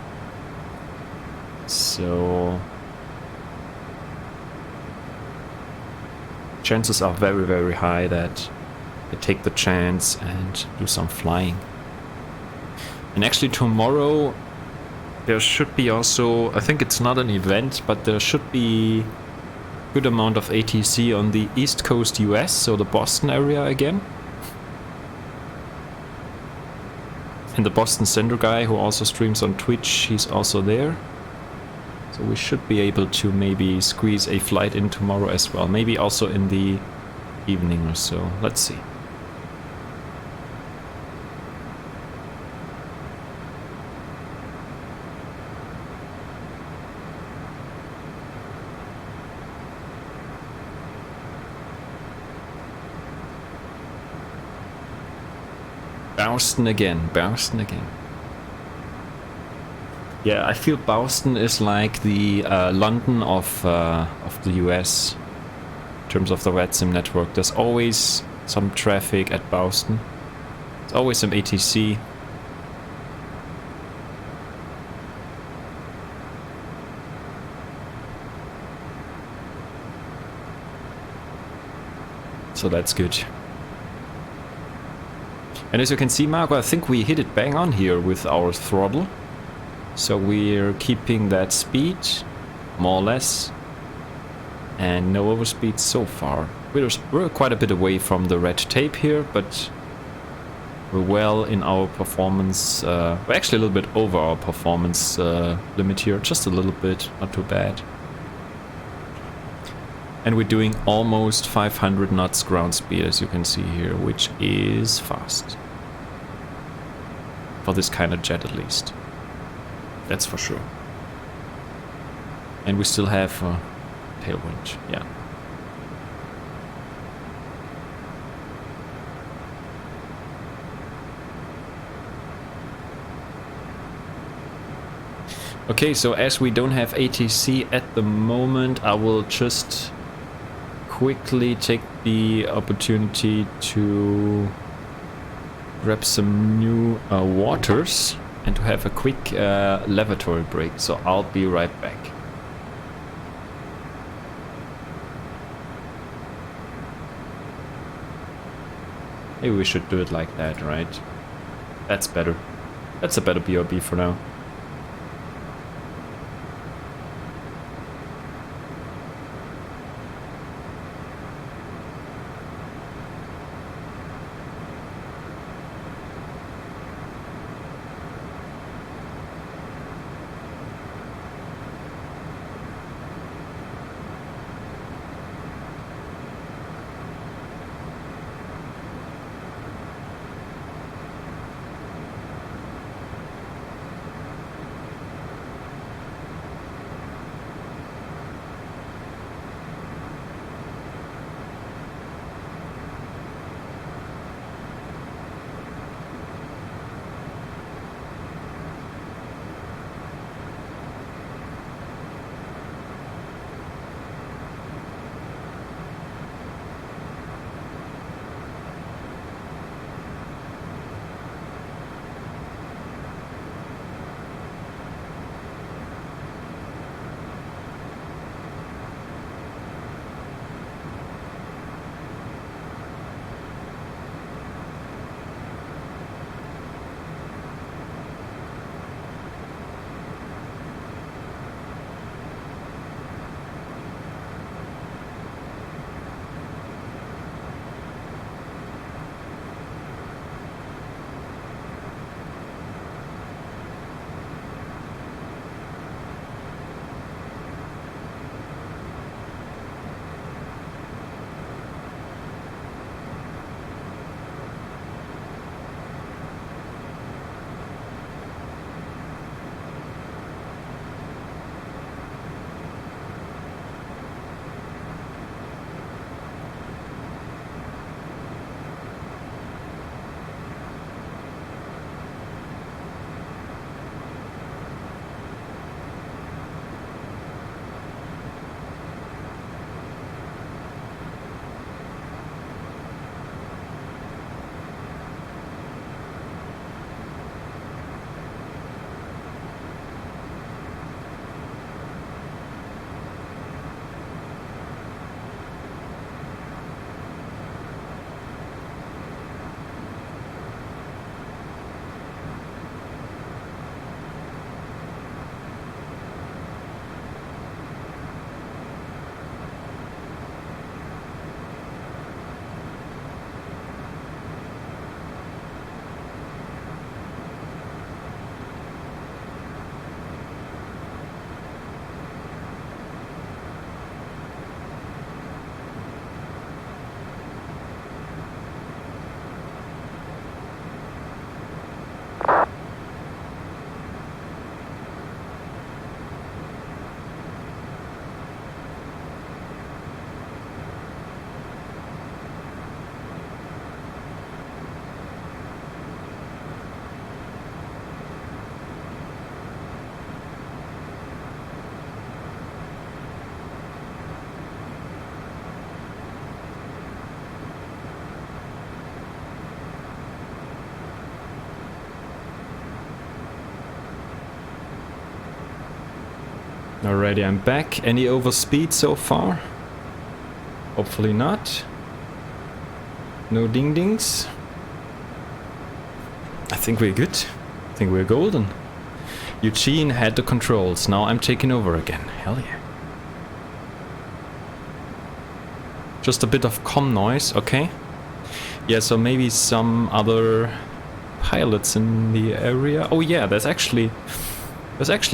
So chances are very, very high that they take the chance and do some flying. And actually tomorrow there should be also, I think it's not an event, but there should be a good amount of ATC on the East Coast US, so the Boston area again. And the Boston Center guy who also streams on Twitch, he's also there. So we should be able to maybe squeeze a flight in tomorrow as well. Maybe also in the evening or so. Let's see. Boston again, Boston again. Yeah, I feel Boston is like the London of the US in terms of the VATSIM network. There's always some traffic at Boston. There's always some ATC. So that's good. And as you can see, Marco, I think we hit it bang on here with our throttle. So we're keeping that speed, more or less, and no overspeed so far. We're quite a bit away from the red tape here, but we're well in our performance. We're actually a little bit over our performance limit here, just a little bit, not too bad. And we're doing almost 500 knots ground speed, as you can see here, which is fast. For this kind of jet, at least. That's for sure. And we still have tailwind, yeah. Okay, so as we don't have ATC at the moment, I will just quickly take the opportunity to grab some new waters and to have a quick lavatory break, so I'll be right back. Maybe we should do it like that, right? That's better. That's a better BRB for now. Alrighty, I'm back. Any overspeed so far? Hopefully not. No ding-dings. I think we're good. I think we're golden. Eugene had the controls. Now I'm taking over again. Hell yeah. Just a bit of comm noise, okay. Yeah, so maybe some other pilots in the area. Oh yeah, there's actually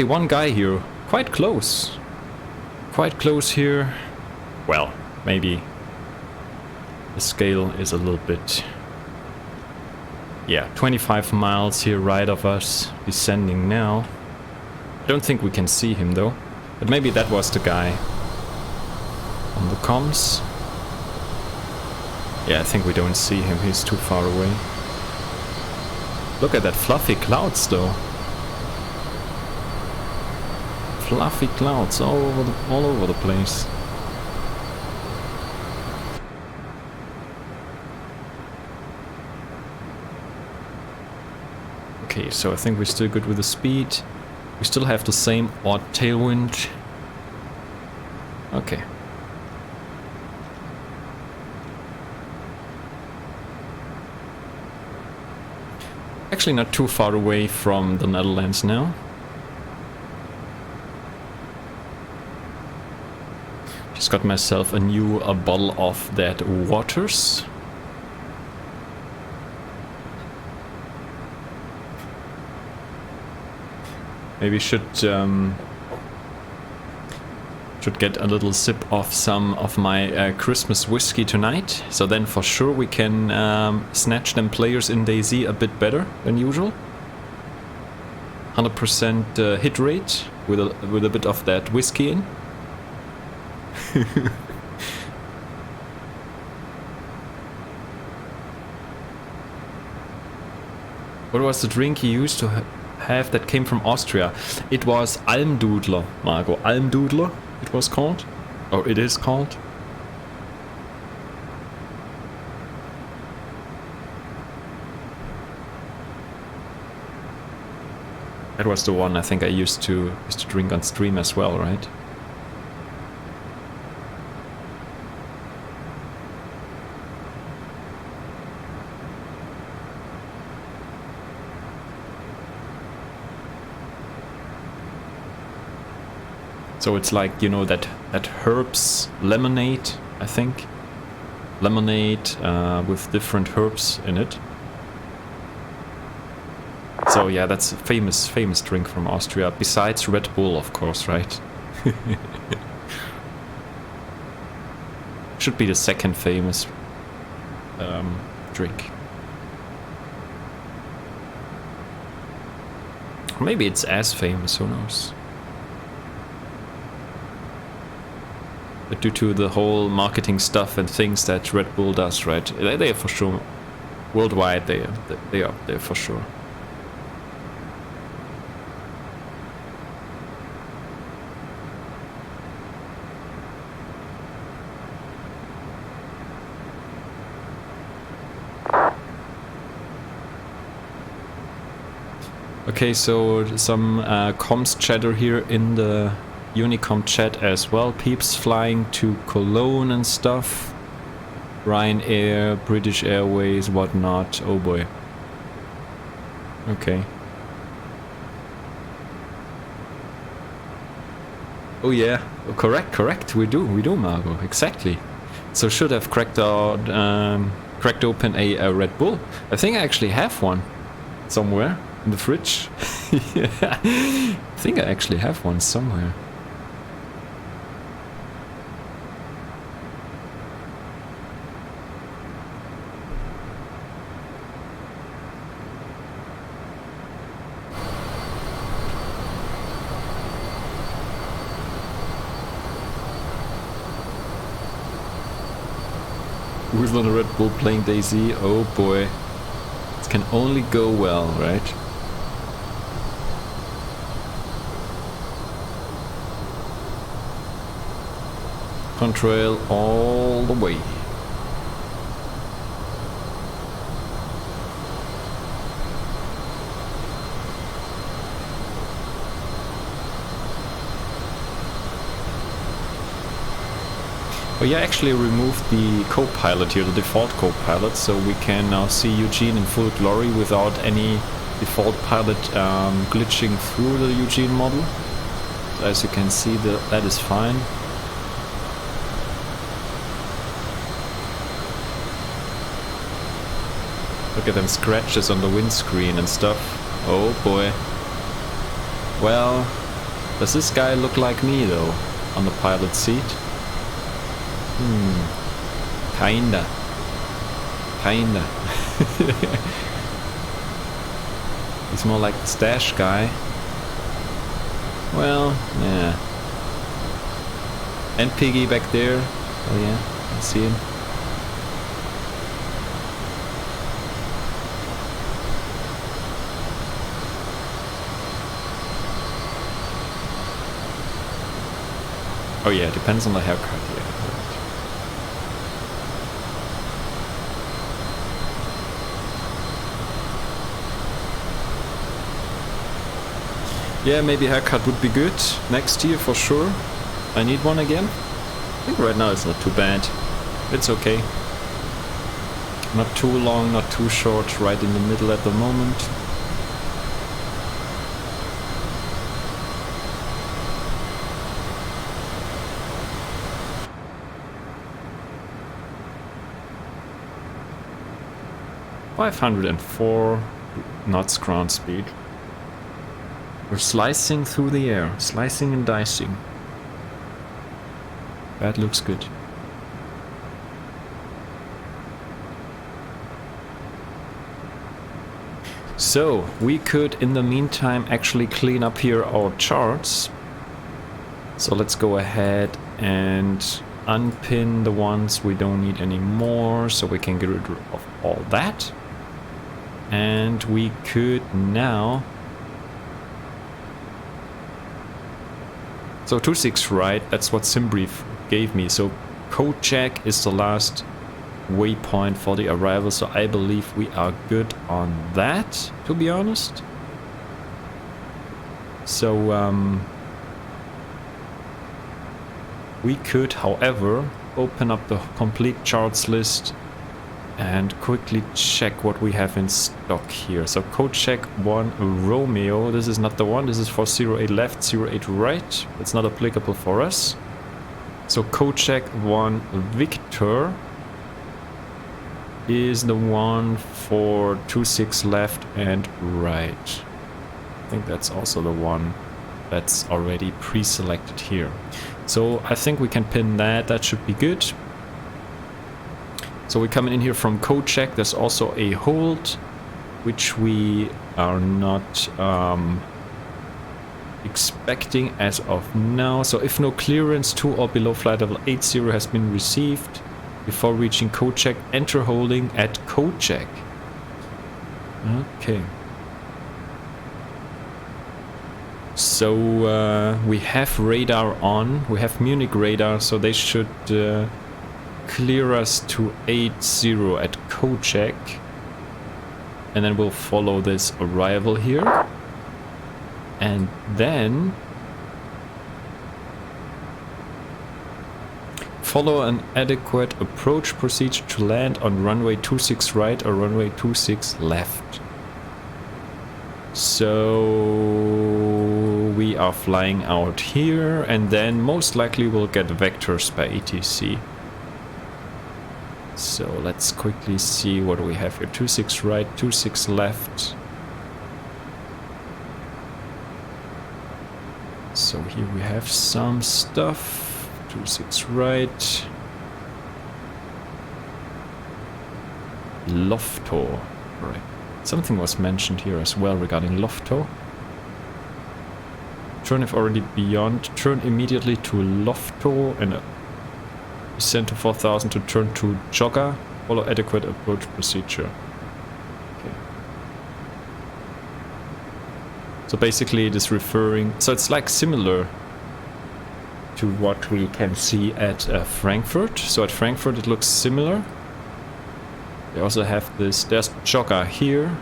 one guy here. Quite close. Quite close here. Well, maybe the scale is a little bit... Yeah, 25 miles here right of us, descending now. I don't think we can see him though. But maybe that was the guy on the comms. Yeah, I think we don't see him, he's too far away. Look at that fluffy clouds though. Fluffy clouds all over the place. Okay, so I think we're still good with the speed. We still have the same odd tailwind. Okay. Actually not too far away from the Netherlands now. Just got myself a new bottle of that waters. Maybe should get a little sip of some of my Christmas whiskey tonight. So then for sure we can snatch them players in DayZ a bit better than usual. 100% hit rate with a bit of that whiskey in. What was the drink he used to have that came from Austria? It was Almdudler, Margot. Almdudler, it was called. Or it is called. That was the one I think I used to drink on stream as well, right? So it's like, you know, that herbs lemonade, I think. Lemonade with different herbs in it. So yeah, that's a famous drink from Austria, besides Red Bull, of course, right? Should be the second famous drink. Or maybe it's as famous, who knows? But due to the whole marketing stuff and things that Red Bull does, right? They are for sure worldwide. They are there for sure. Okay, so some comms chatter here in the Unicom chat as well. Peeps flying to Cologne and stuff. Ryanair, British Airways, whatnot. Oh boy. Okay. Oh yeah, correct. We do, Margot. Exactly. So should have cracked open a Red Bull. I think I actually have one somewhere in the fridge. Yeah. I think I actually have one somewhere. Who's on a Red Bull playing DayZ? Oh boy. It can only go well, right? Contrail all the way. Oh yeah, I actually removed the co-pilot here, the default co-pilot, so we can now see Eugene in full glory without any default pilot glitching through the Eugene model. So as you can see, that is fine. Look at them scratches on the windscreen and stuff. Oh boy. Well, does this guy look like me though, on the pilot seat? Kinda. He's more like the stash guy. Well, yeah. And Piggy back there. Oh yeah, I see him. Oh yeah, depends on the haircut, yeah. Yeah, maybe haircut would be good next year for sure. I need one again. I think right now it's not too bad. It's okay. Not too long, not too short, right in the middle at the moment. .504 knots ground speed. We're slicing through the air, slicing and dicing. That looks good. So, we could in the meantime actually clean up here our charts. So let's go ahead and unpin the ones we don't need anymore, so we can get rid of all that. And we could now... So 26 right, that's what SimBrief gave me. So code check is the last waypoint for the arrival, so I believe we are good on that, to be honest. So we could, however, open up the complete charts list and quickly check what we have in stock here. So code check 1 Romeo, this is not the one, this is for 08 left, 08 right. It's not applicable for us. So code check 1 Victor is the one for 26 left and right. I think that's also the one that's already pre-selected here. So I think we can pin that, that should be good. So we're coming in here from code check. There's also a hold, which we are not expecting as of now. So if no clearance to or below flight level 80 has been received before reaching code check, enter holding at code check. Okay. So we have radar on. We have Munich radar, so they should clear us to 80 at code check, and then we'll follow this arrival here, and then follow an adequate approach procedure to land on runway 26 right or runway 26 left. So we are flying out here, and then most likely we'll get vectors by ATC. So let's quickly see what we have here. 26 right, 26 left. So here we have some stuff. 26 right. Lofto. Right. Something was mentioned here as well regarding Lofto. Turn if already beyond. Turn immediately to Lofto and descend to 4000 to turn to Jogger. Follow adequate approach procedure. Okay. So basically it is referring... So it's like similar to what we can see at Frankfurt. So at Frankfurt it looks similar. They also have this... There's Jogger here.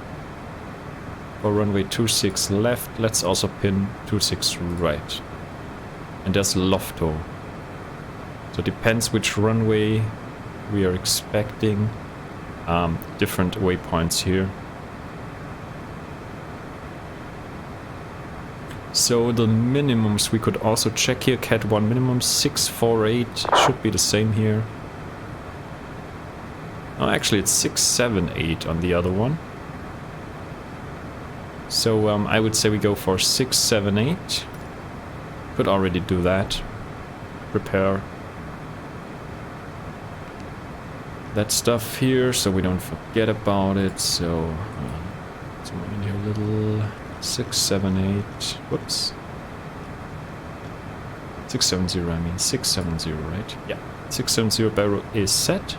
For runway 26 left. Let's also pin 26 right. And there's Lofto. So depends which runway we are expecting. Different waypoints here. So the minimums we could also check here. Cat 1 minimum 648 should be the same here. Oh, actually it's 678 on the other one. So I would say we go for 678. Could already do that. Prepare that stuff here so we don't forget about it. So someone in here a little 678. Whoops. 670, I mean 670, right? Yeah. 670 barrel is set.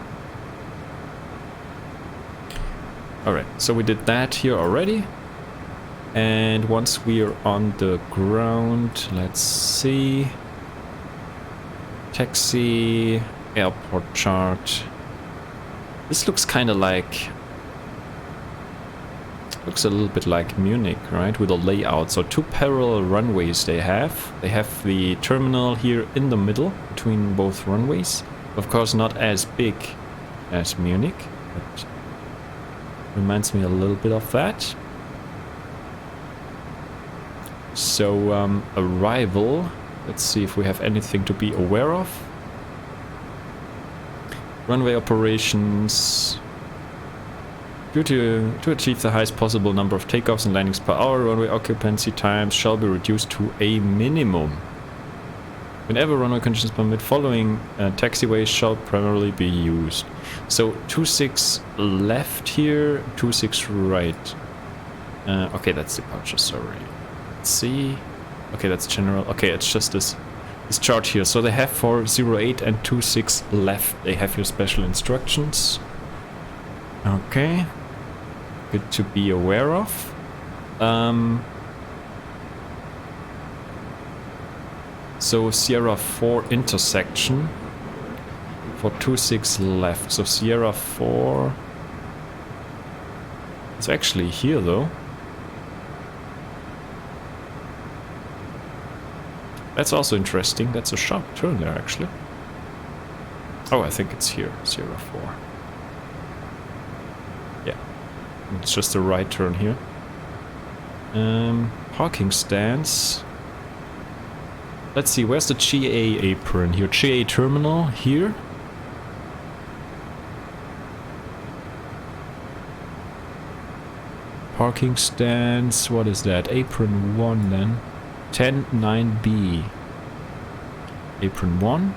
Alright, so we did that here already. And once we are on the ground, let's see. Taxi, airport chart. This looks kind of like... Looks a little bit like Munich, right? With a layout. So 2 parallel runways they have. They have the terminal here in the middle between both runways. Of course not as big as Munich, but reminds me a little bit of that. So arrival, let's see if we have anything to be aware of. Runway operations. Due to achieve the highest possible number of takeoffs and landings per hour, runway occupancy times shall be reduced to a minimum. Whenever runway conditions permit, following taxiways shall primarily be used. So 26 left here, 26 right. Okay, that's departure, sorry. Let's see. Okay, that's general. Okay, it's just this chart here. So they have for 08 and 26 left. They have your special instructions. Okay. Good to be aware of. So Sierra 4 intersection for 26 left. So Sierra 4. It's actually here though. That's also interesting. That's a sharp turn there actually. Oh, I think it's here, Sierra 4. Yeah, it's just a right turn here. Parking stands. Let's see, where's the GA apron here? GA terminal here. Parking stands, what is that? Apron 1 then. 10-9B. Apron 1.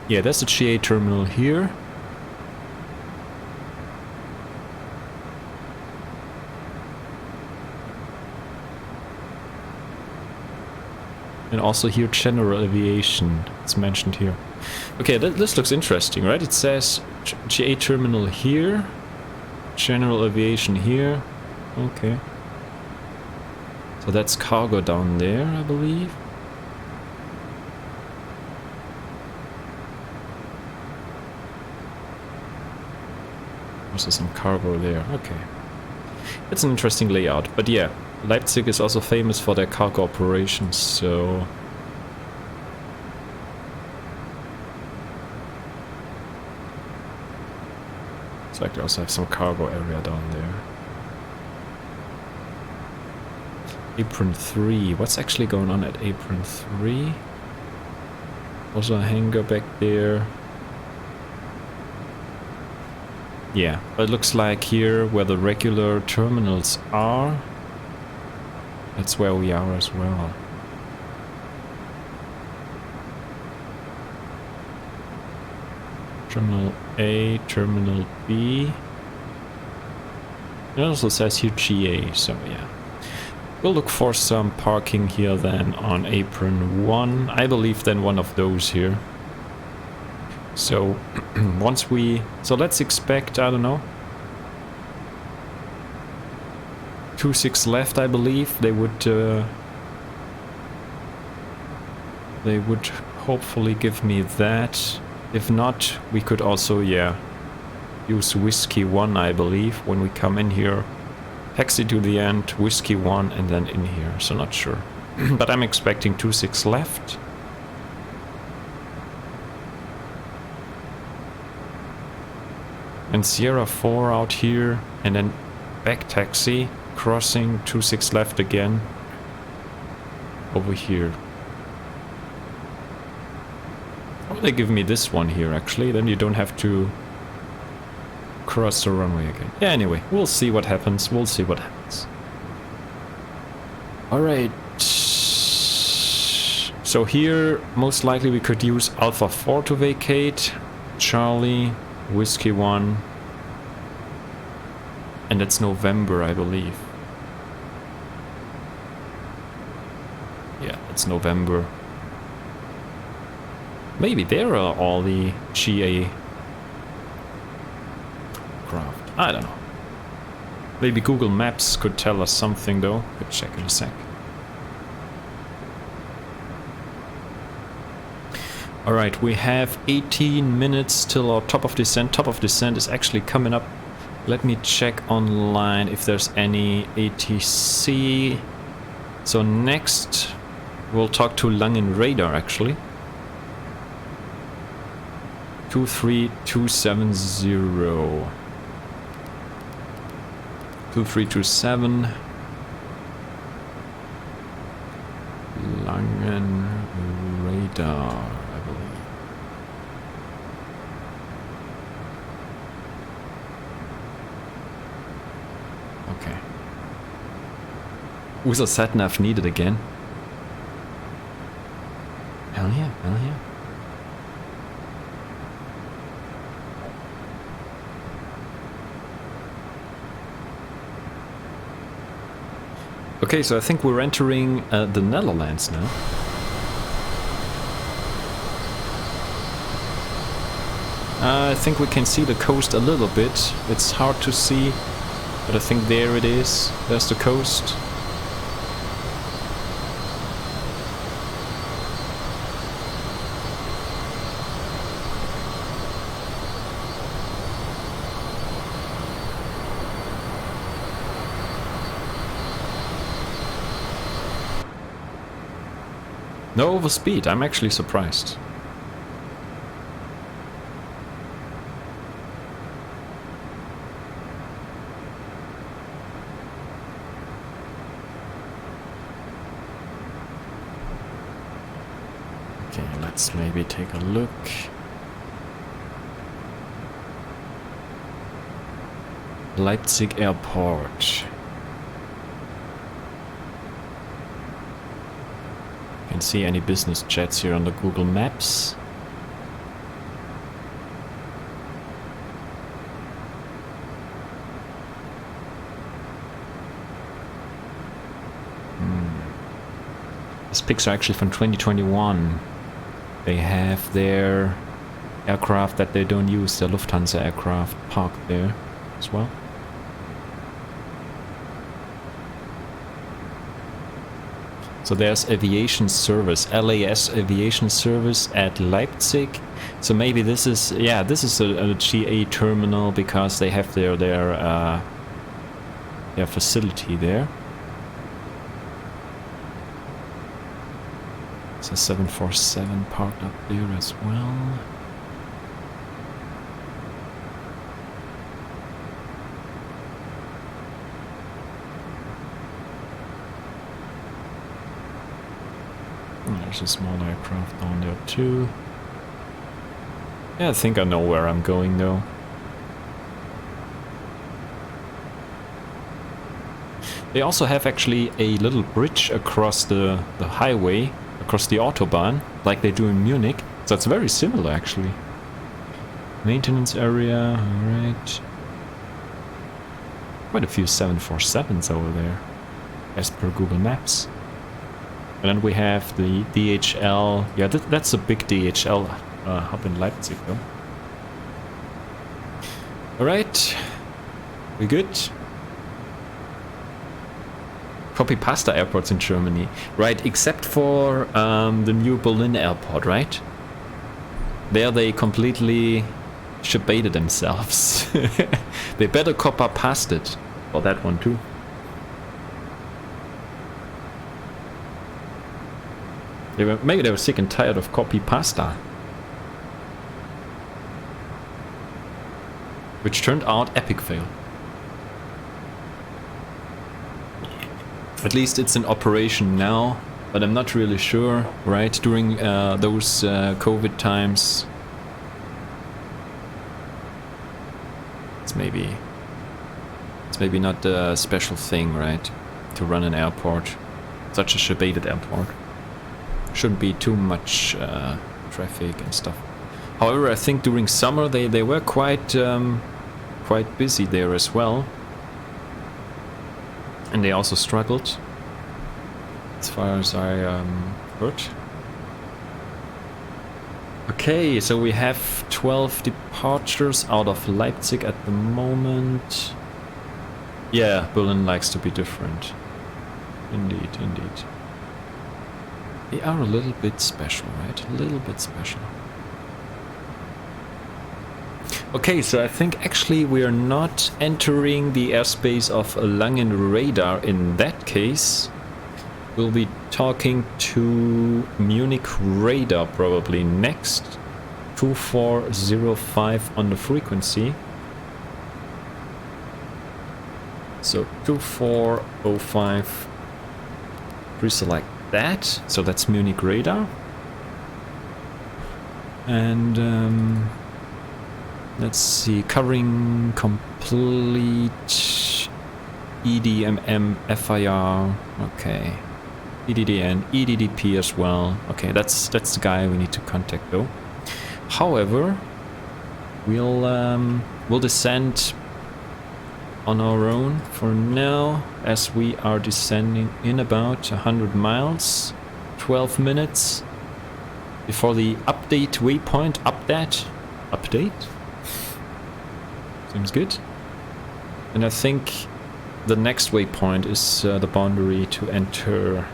Yeah, that's the GA terminal here. And also here general aviation, it's mentioned here. Okay, this looks interesting, right? It says GA terminal here, general aviation here. Okay. So that's cargo down there, I believe. Also some cargo there, okay. It's an interesting layout, but yeah. Leipzig is also famous for their cargo operations, so... It's like they also have some cargo area down there. Apron 3, what's actually going on at Apron 3? Also a hangar back there. Yeah, but it looks like here where the regular terminals are, that's where we are as well. Terminal A, Terminal B. It also says here GA, so yeah. We'll look for some parking here then on Apron 1. I believe then one of those here. So once we... So let's expect, I don't know, 26 left, I believe. They would hopefully give me that. If not, we could also, yeah, use Whiskey 1, I believe, when we come in here. Taxi to the end, Whiskey 1, and then in here, so not sure. But I'm expecting 26 left. And Sierra 4 out here, and then back taxi, crossing 26 left again, over here. Oh, they give me this one here actually, then you don't have to cross the runway again. Yeah, anyway, we'll see what happens, Alright. So here, most likely we could use Alpha 4 to vacate, Charlie, Whiskey 1, and that's November, I believe. Yeah, it's November. Maybe there are all the GA craft. I don't know. Maybe Google Maps could tell us something though. Could check in a sec. Alright, we have 18 minutes till our top of descent. Top of descent is actually coming up. Let me check online if there's any ATC. So next we'll talk to Langen Radar actually. 23270. 2327. Langen Radar, I believe. Okay. Was a sat-nav needed again? Hell yeah, hell yeah. Okay, so I think we're entering the Netherlands now. I think we can see the coast a little bit. It's hard to see, but I think there it is. There's the coast. No overspeed, I'm actually surprised. Okay, let's maybe take a look. Leipzig Airport. Can see any business jets here on the Google Maps. These pics are actually from 2021. They have their aircraft that they don't use, their Lufthansa aircraft parked there as well. So there's aviation service, LAS aviation service at Leipzig. So maybe this is, yeah, this is a GA terminal because they have their facility there. It's a 747 parked up there as well. There's a small aircraft down there too. Yeah, I think I know where I'm going though. They also have actually a little bridge across the highway, across the Autobahn, like they do in Munich. So it's very similar actually. Maintenance area, alright. Quite a few 747s over there, as per Google Maps. And then we have the DHL. Yeah, that's a big DHL hub in Leipzig though. Alright, we good? Copy pasta airports in Germany. Right, except for the new Berlin airport, right? There they completely shabated themselves. They better copy past it. For that one too. Maybe they were sick and tired of copy pasta. which turned out epic fail. At least it's in operation now, but I'm not really sure, right? During those COVID times, it's maybe not a special thing, right? To run an airport, such a shebaited airport. Shouldn't be too much traffic and stuff. However, I think during summer they were quite busy there as well. And they also struggled, as far as I heard. Okay, so we have 12 departures out of Leipzig at the moment. Yeah, Berlin likes to be different. Indeed, indeed. They are a little bit special, right? A little bit special. Okay, so I think actually we are not entering the airspace of Langen radar in that case. We'll be talking to Munich radar probably next. 2405 on the frequency. So 2405, pre-select that. So that's Munich radar. And let's see, covering complete EDMM, FIR, okay. EDDN, EDDP as well. Okay, that's the guy we need to contact though. However, we'll descend on our own for now, as we are descending in about 100 miles, 12 minutes before the update waypoint. Update? Seems good. And I think the next waypoint is the boundary to enter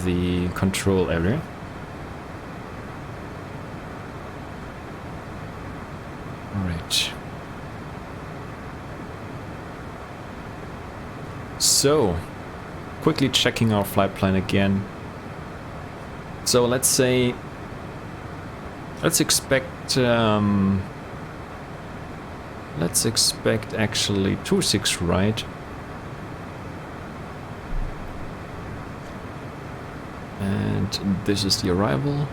the control area. Alright. So, quickly checking our flight plan again. So let's expect actually 26 right. And this is the arrival.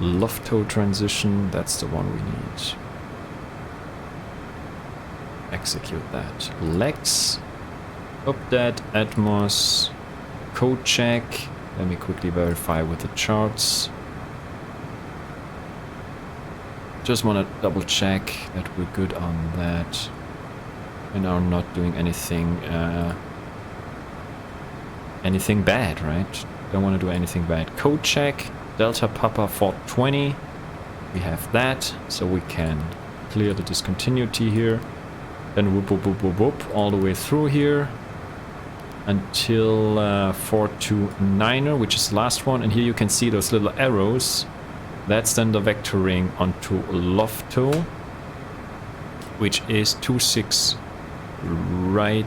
Lofto transition, that's the one we need. Execute that. Lex, update, Atmos, code check. Let me quickly verify with the charts. Just want to double check that we're good on that and are not doing anything bad, right? Don't want to do anything bad. Code check, Delta Papa 420. We have that, so we can clear the discontinuity here. Then whoop whoop whoop whoop whoop all the way through here until 429er, which is the last one. And here you can see those little arrows. That's then the vectoring onto Lofto, which is 26 right.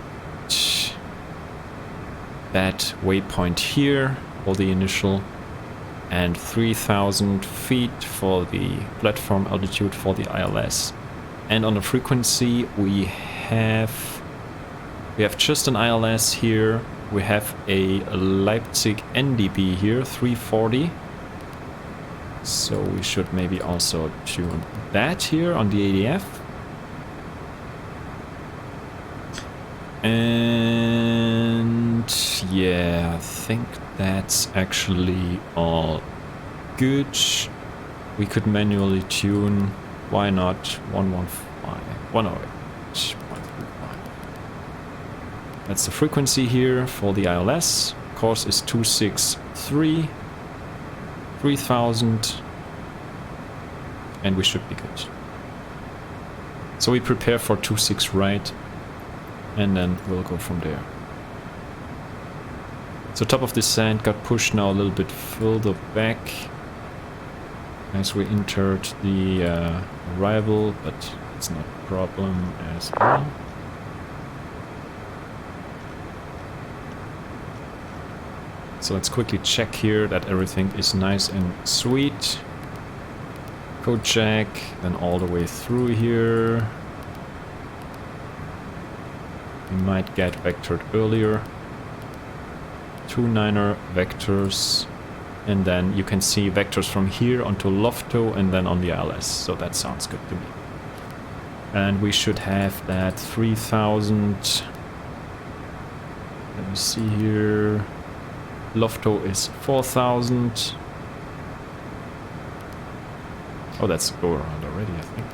That waypoint here for the initial, and 3000 feet for the platform altitude for the ILS. And on the frequency we have just an ILS here. We have a Leipzig NDB here, 340. So we should maybe also tune that here on the ADF. And yeah, I think that's actually all good. We could manually tune, why not, 108.35. That's the frequency here for the ILS. Course is 263. 3000, and we should be good. So we prepare for 26 right, and then we'll go from there. So top of the sand got pushed now a little bit further back as we entered the arrival, but it's not a problem as well. So let's quickly check here that everything is nice and sweet. Code check, then all the way through here. We might get vectored earlier. 2-9er vectors, and then you can see vectors from here onto Lofto and then on the LS, so that sounds good to me. And we should have that 3000. Let me see here. Lofto is 4000. Oh, that's go around already, I think.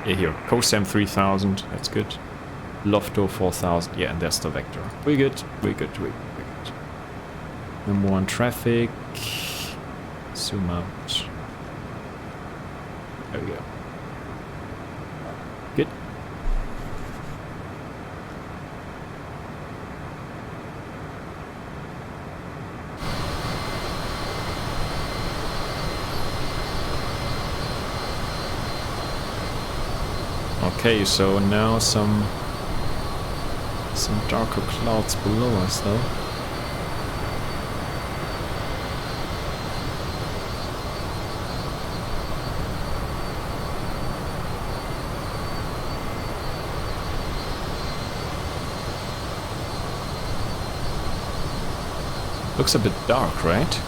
Yeah, here, Cosam 3000, that's good. Lofto 4000, yeah, and there's the vector. We good, we good, we good. Number one traffic. Zoom out. There we go. Good. Okay, so now some darker clouds below us though. Looks a bit dark, right?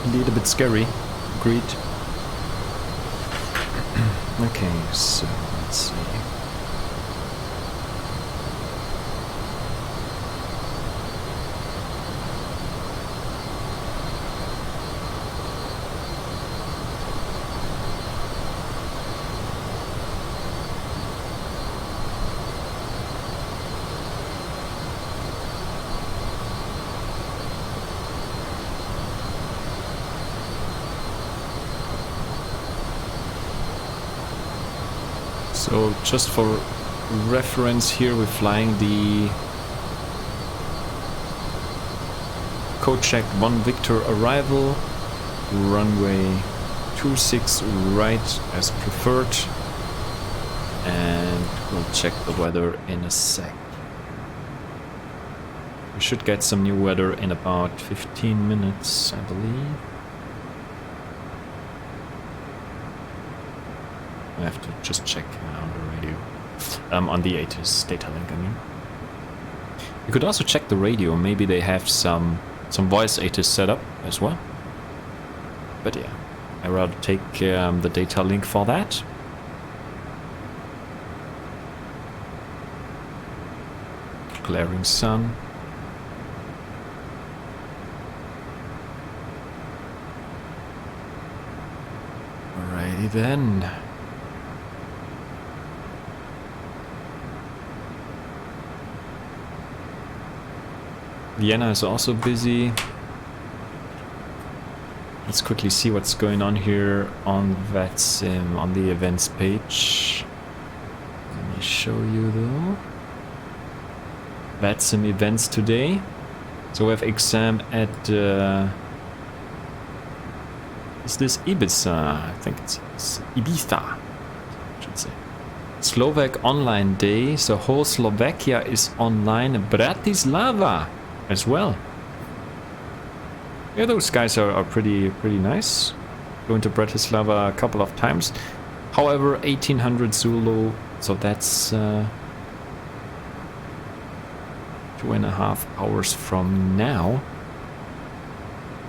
Indeed, a bit scary. Agreed. Okay, so let's see. So just for reference here, we're flying the code check 1 Victor arrival, runway 26 right as preferred, and we'll check the weather in a sec. We should get some new weather in about 15 minutes, I believe. I have to just check on the radio. On the ATIS data link, I mean. You could also check the radio. Maybe they have some voice ATIS set up as well. But yeah, I'd rather take the data link for that. Glaring sun. Alrighty then. Vienna is also busy. Let's quickly see what's going on here on VATSIM on the events page. Let me show you though. VATSIM events today. So we have exam at is this Ibiza? I think it's Ibiza, I should say. Slovak online day. So whole Slovakia is online. Bratislava as well. Yeah, those guys are pretty nice. Going to Bratislava a couple of times. However, 1800 Zulu, so that's 2.5 hours from now.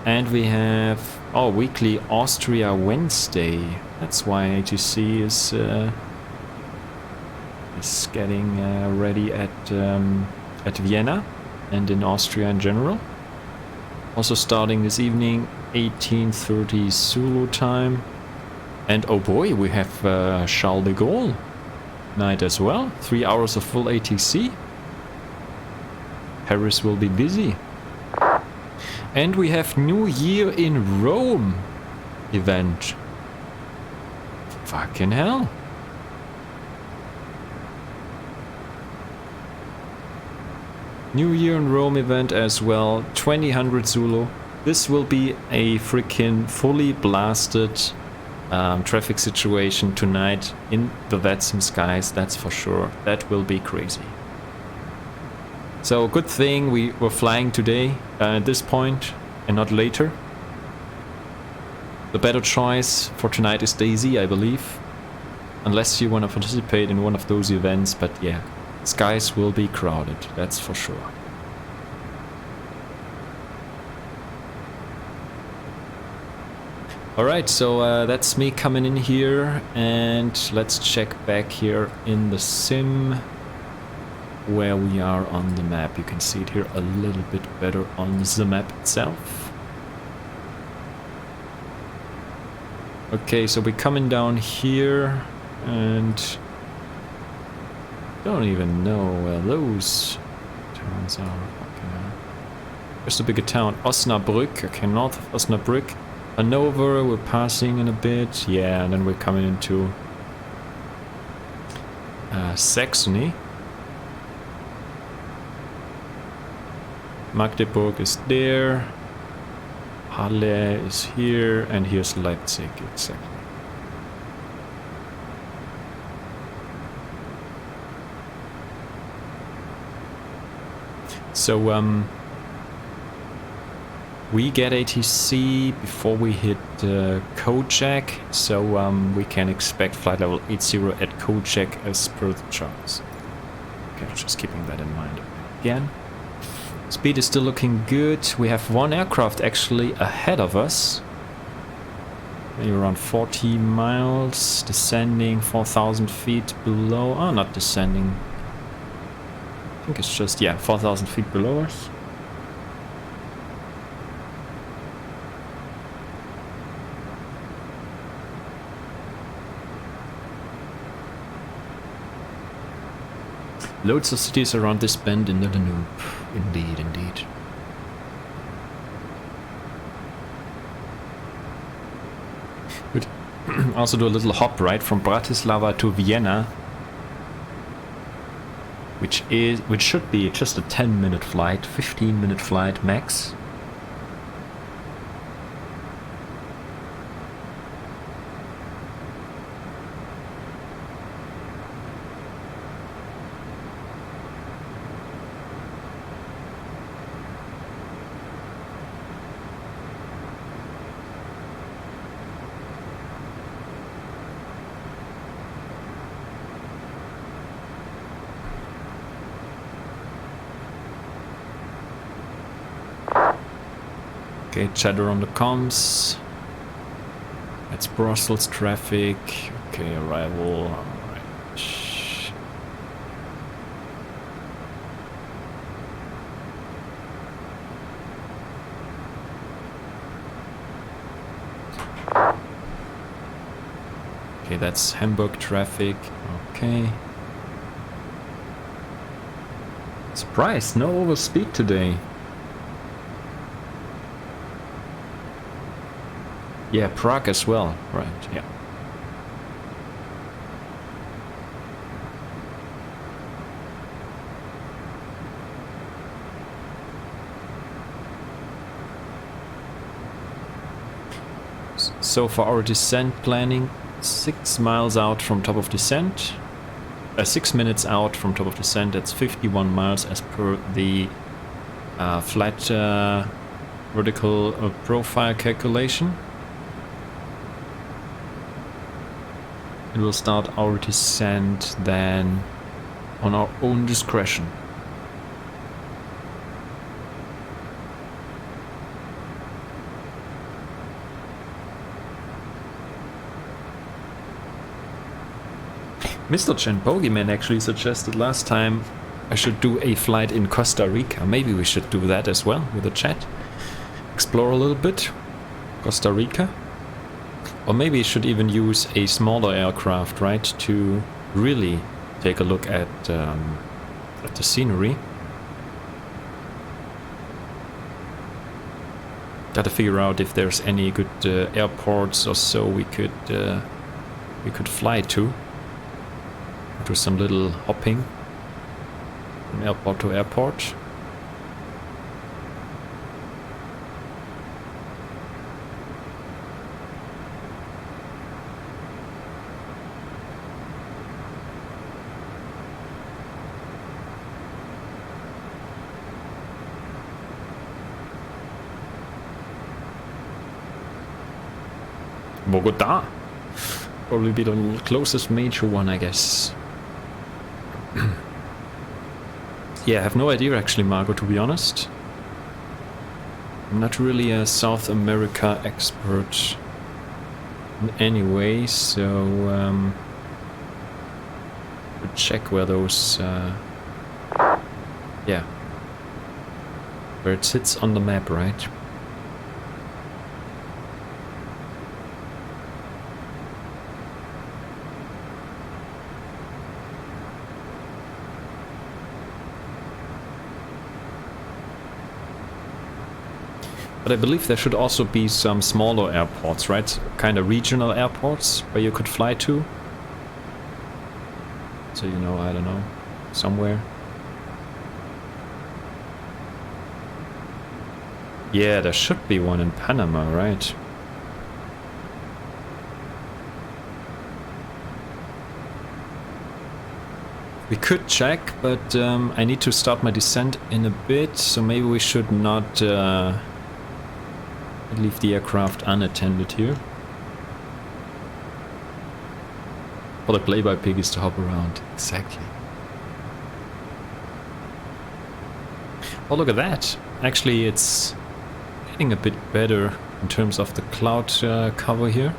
And we have weekly Austria Wednesday. That's why ATC is getting ready at Vienna and in Austria in general. Also starting this evening, 18:30 Zulu time. And oh boy, we have Charles de Gaulle night as well. 3 hours of full ATC. Paris will be busy. And we have New Year in Rome event. Fucking hell. New Year in Rome event as well, 2000 Zulu. This will be a freaking fully blasted traffic situation tonight in the VATSIM skies, that's for sure. That will be crazy. So good thing we were flying today at this point and not later. The better choice for tonight is Daisy, I believe. Unless you want to participate in one of those events, but yeah, skies will be crowded, that's for sure. Alright, so that's me coming in here, and let's check back here in the sim where we are on the map. You can see it here a little bit better on the map itself. Okay, so we're coming down here, and don't even know where those towns are. Okay. There's a bigger town, Osnabrück, okay, north of Osnabrück. Hanover, we're passing in a bit, yeah, and then we're coming into Saxony. Magdeburg is there, Halle is here, and here's Leipzig, exactly. So, we get ATC before we hit Kojak, so we can expect flight level 80 at Kojak as per the charts. Okay, just keeping that in mind again. Speed is still looking good. We have one aircraft actually ahead of us. Maybe around 40 miles, descending 4,000 feet below. Oh, not descending. I think it's just, yeah, 4,000 feet below us. Loads of cities around this bend in the Danube. Indeed, indeed. Good. Also do a little hop right from Bratislava to Vienna, which should be just a 10-minute flight, 15-minute flight max. Okay, chatter on the comms. That's Brussels traffic. Okay, arrival. Alright. Okay, that's Hamburg traffic. Okay. Surprise, no overspeed today. Yeah, Prague as well, right, yeah. So for our descent planning, 6 miles out from top of descent, 6 minutes out from top of descent, that's 51 miles as per the flight vertical profile calculation. And we'll start our descent then on our own discretion. Mr. Chen Bogeyman actually suggested last time I should do a flight in Costa Rica. Maybe we should do that as well with the chat. Explore a little bit Costa Rica. Or maybe you should even use a smaller aircraft, right, to really take a look at the scenery. Gotta figure out if there's any good airports or so we could fly to. Do some little hopping from airport to airport. Bogota. Probably be the closest major one, I guess. Yeah, I have no idea actually, Margot, to be honest. I'm not really a South America expert in any way, so we'll check where those yeah, where it sits on the map, right? But I believe there should also be some smaller airports, right? Kind of regional airports where you could fly to. So, you know, I don't know, somewhere. Yeah, there should be one in Panama, right? We could check, but I need to start my descent in a bit, so maybe we should not leave the aircraft unattended here. For the play-by-pig is to hop around. Exactly. Oh, look at that. Actually, it's getting a bit better in terms of the cloud cover here.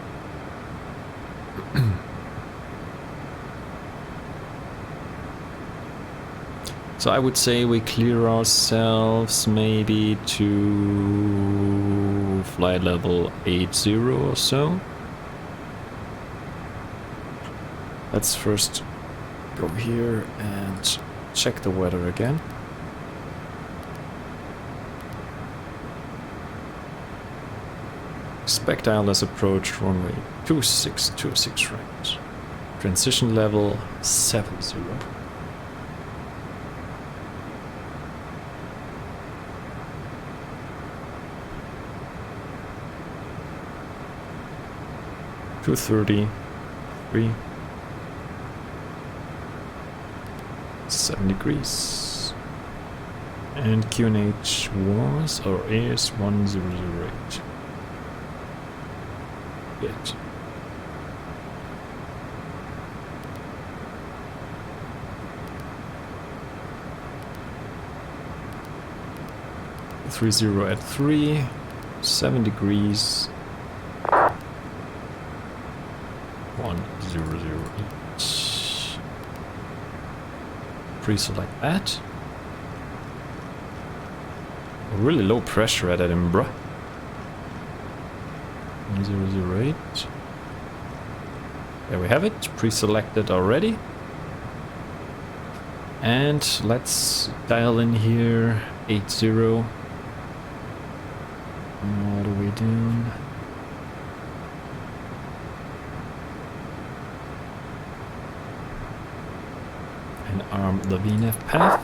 So I would say we clear ourselves maybe to flight level 80 or so. Let's first go here and check the weather again. Expect ILS approach runway 2626 right. Transition level 70. Two 33. 7 degrees. And QNH was or is 1008. Good. Three 0 at 3, 7 degrees. 1008. Pre-select that. Really low pressure at Edinburgh. 1008. There we have it, pre-selected already. And let's dial in here 80. What are we doing? And arm the VNAV path.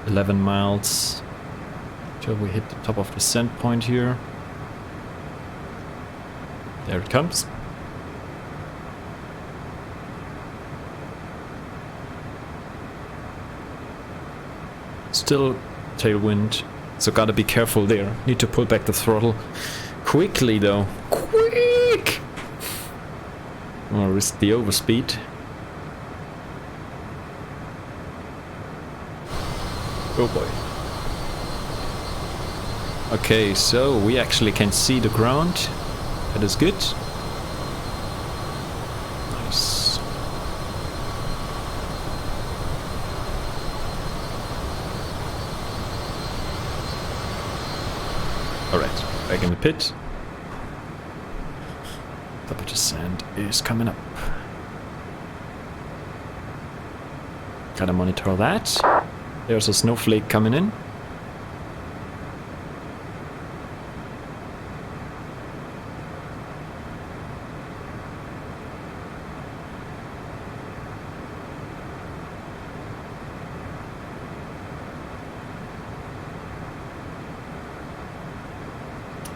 11 miles till we hit the top of the send point here. There it comes. Still tailwind, so gotta be careful there. Need to pull back the throttle quickly though. Quick! I'm gonna risk the overspeed. Oh boy. Okay, so we actually can see the ground. That is good. Nice. Alright, back in the pit. Top of the sand is coming up. Gotta monitor that. There's a snowflake coming in.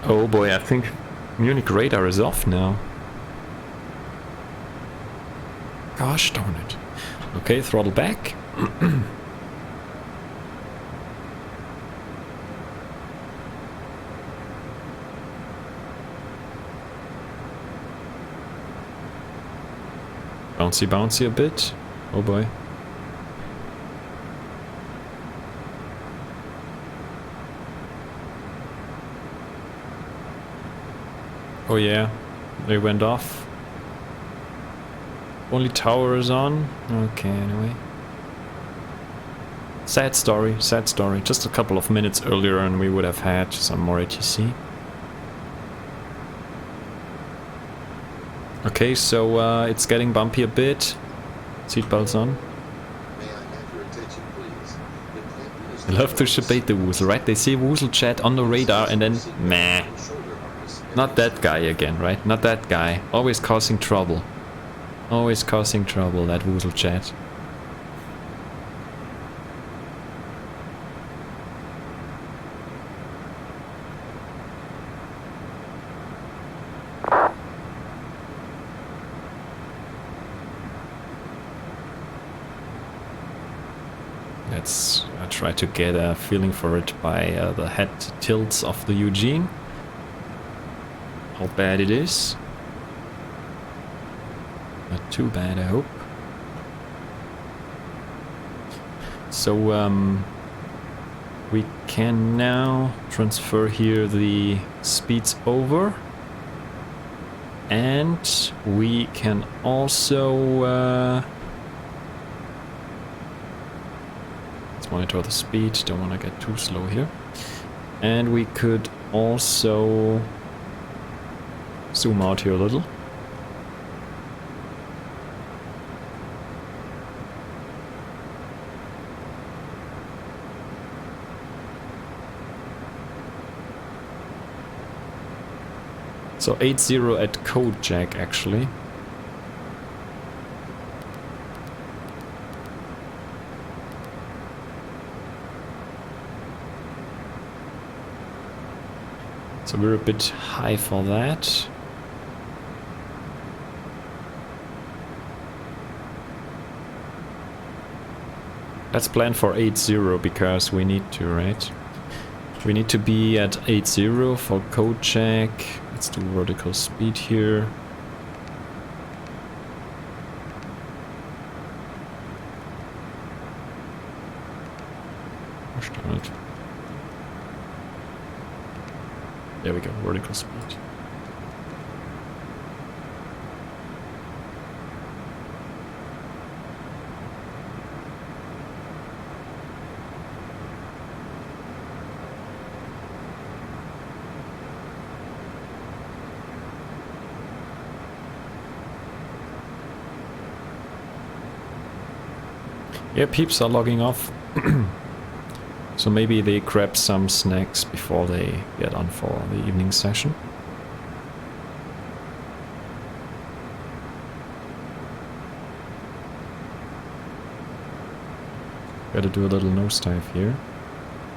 Oh boy, I think Munich radar is off now. Gosh darn it. Okay, throttle back. Bouncy, bouncy a bit. Oh boy. Oh yeah, they went off. Only tower is on. Okay, anyway. Sad story, sad story. Just a couple of minutes earlier and we would have had some more ATC. Okay, so it's getting bumpy a bit. Seatbelts on. May I have your attention, please? The captain is I love to debate the Woozle, right? They see WooselJet on the radar and then meh. Not that guy again, right? Not that guy. Always causing trouble. Always causing trouble, that WooselJet. Let's try to get a feeling for it by the head tilts of the Eugene. How bad it is. Not too bad, I hope. So we can now transfer here the speeds over. And we can also monitor the speed, don't want to get too slow here. And we could also zoom out here a little. So 8-0 at code jack actually. So we're a bit high for that. Let's plan for 8-0 because we need to, right? We need to be at 8-0 for code check. Let's do vertical speed here. There we go, vertical speed. Yeah, peeps are logging off. So maybe they grab some snacks before they get on for the evening session. Gotta do a little nosedive here.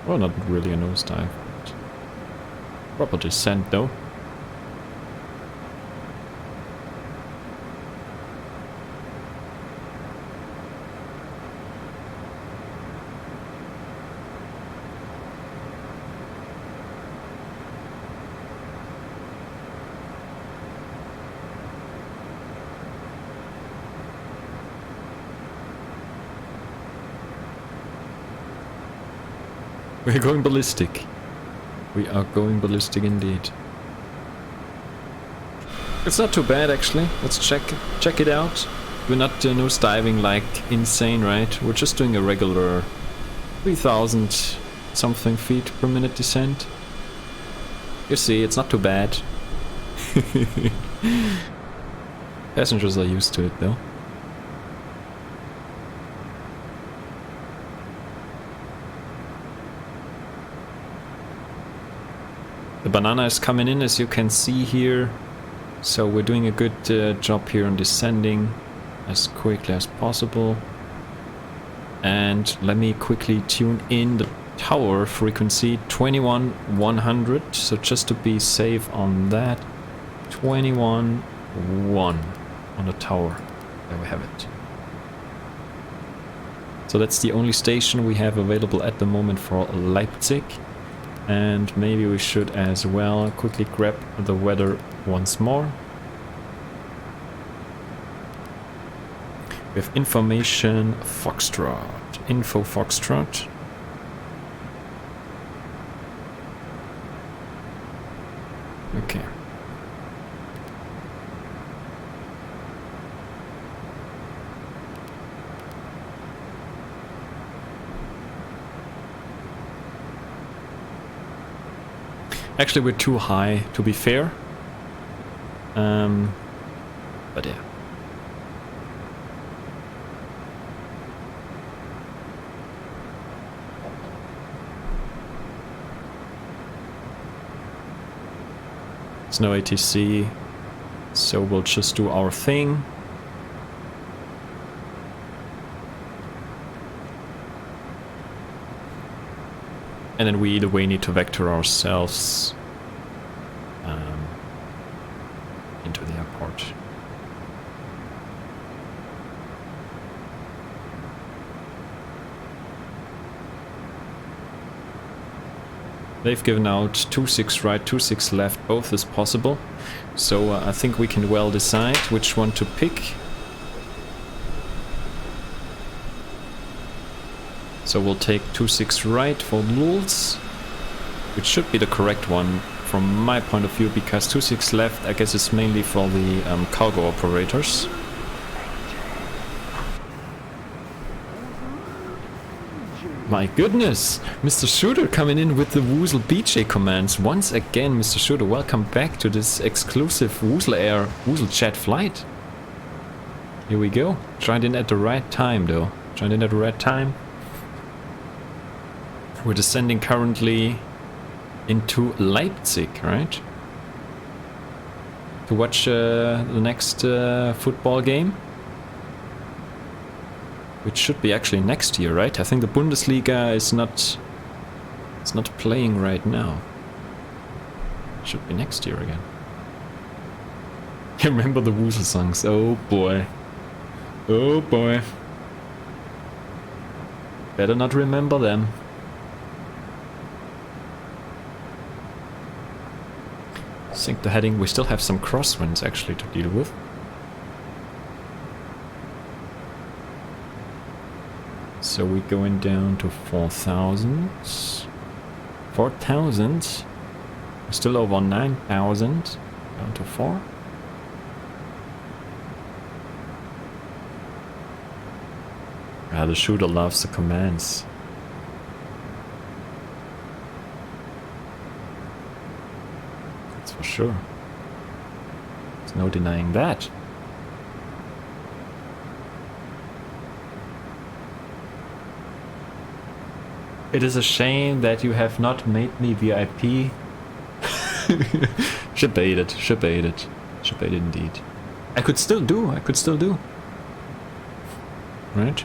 Well, not really a nosedive, but proper descent though. We're going ballistic. We are going ballistic indeed. It's not too bad actually. Let's check it out. We're not nose diving like insane, right? We're just doing a regular 3,000 something feet per minute descent. You see, it's not too bad. Passengers are used to it though. The banana is coming in, as you can see here, so we're doing a good job here on descending as quickly as possible. And let me quickly tune in the tower frequency, 21,100, so just to be safe on that, 21,1 on the tower. There we have it. So that's the only station we have available at the moment for Leipzig. And maybe we should as well quickly grab the weather once more. We have information Foxtrot. Info Foxtrot. Okay. Actually, we're too high, to be fair. But yeah. There's no ATC, so we'll just do our thing. And then we either way need to vector ourselves into the airport. They've given out 26 right, 26 left, both is possible. So I think we can well decide which one to pick. So we'll take 26 right for rules, which should be the correct one from my point of view, because 26 left I guess is mainly for the cargo operators. My goodness, Mr. Shooter coming in with the Woozle BJ commands. Once again, Mr. Shooter, welcome back to this exclusive Woozle Air WooselJet flight. Here we go. Joined in at the right time though. Joined in at the right time. We're descending currently into Leipzig, right? To watch the next football game. Which should be actually next year, right? I think the Bundesliga is not playing right now. Should be next year again. You remember the Woozle songs? Oh boy. Oh boy. Better not remember them. Sync the heading. We still have some crosswinds actually to deal with. So we're going down to 4,000. 4,000. We're still over 9,000. Down to 4. Ah, the shooter loves the commands. That's for sure. There's no denying that. It is a shame that you have not made me VIP. Shabated, shabated, shabated indeed. I could still do, Right?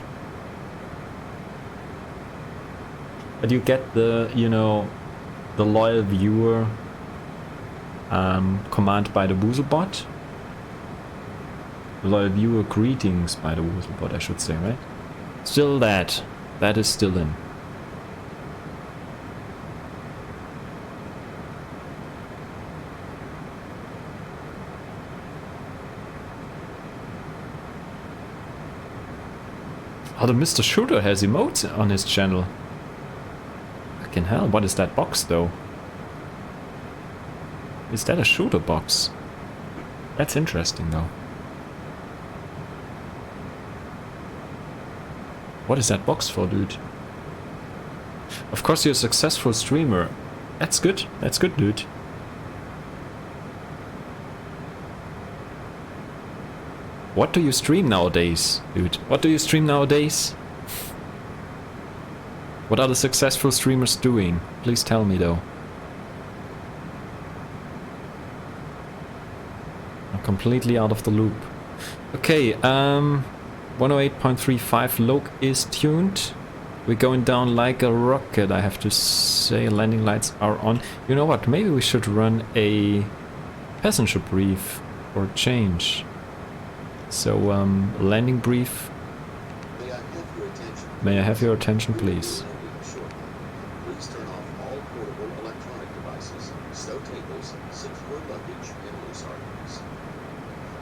But you get the, you know, the loyal viewer command by the WooselBot. Loyal viewer greetings by the WooselBot, I should say, right? Still that. That is still in. Oh, the Mr. Shooter has emotes on his channel. Fucking hell, what is that box though? Is that a shooter box? That's interesting though. What is that box for, dude? Of course you're a successful streamer. That's good, dude. What do you stream nowadays, dude? What do you stream nowadays? What are the successful streamers doing? Please tell me though. I'm completely out of the loop. Okay, 108.35 log is tuned. We're going down like a rocket, I have to say. Landing lights are on. You know what? Maybe we should run a passenger brief or change. So, landing brief. May I have your attention, please? Please turn off all portable electronic devices, stow tables, secure luggage, and loose articles.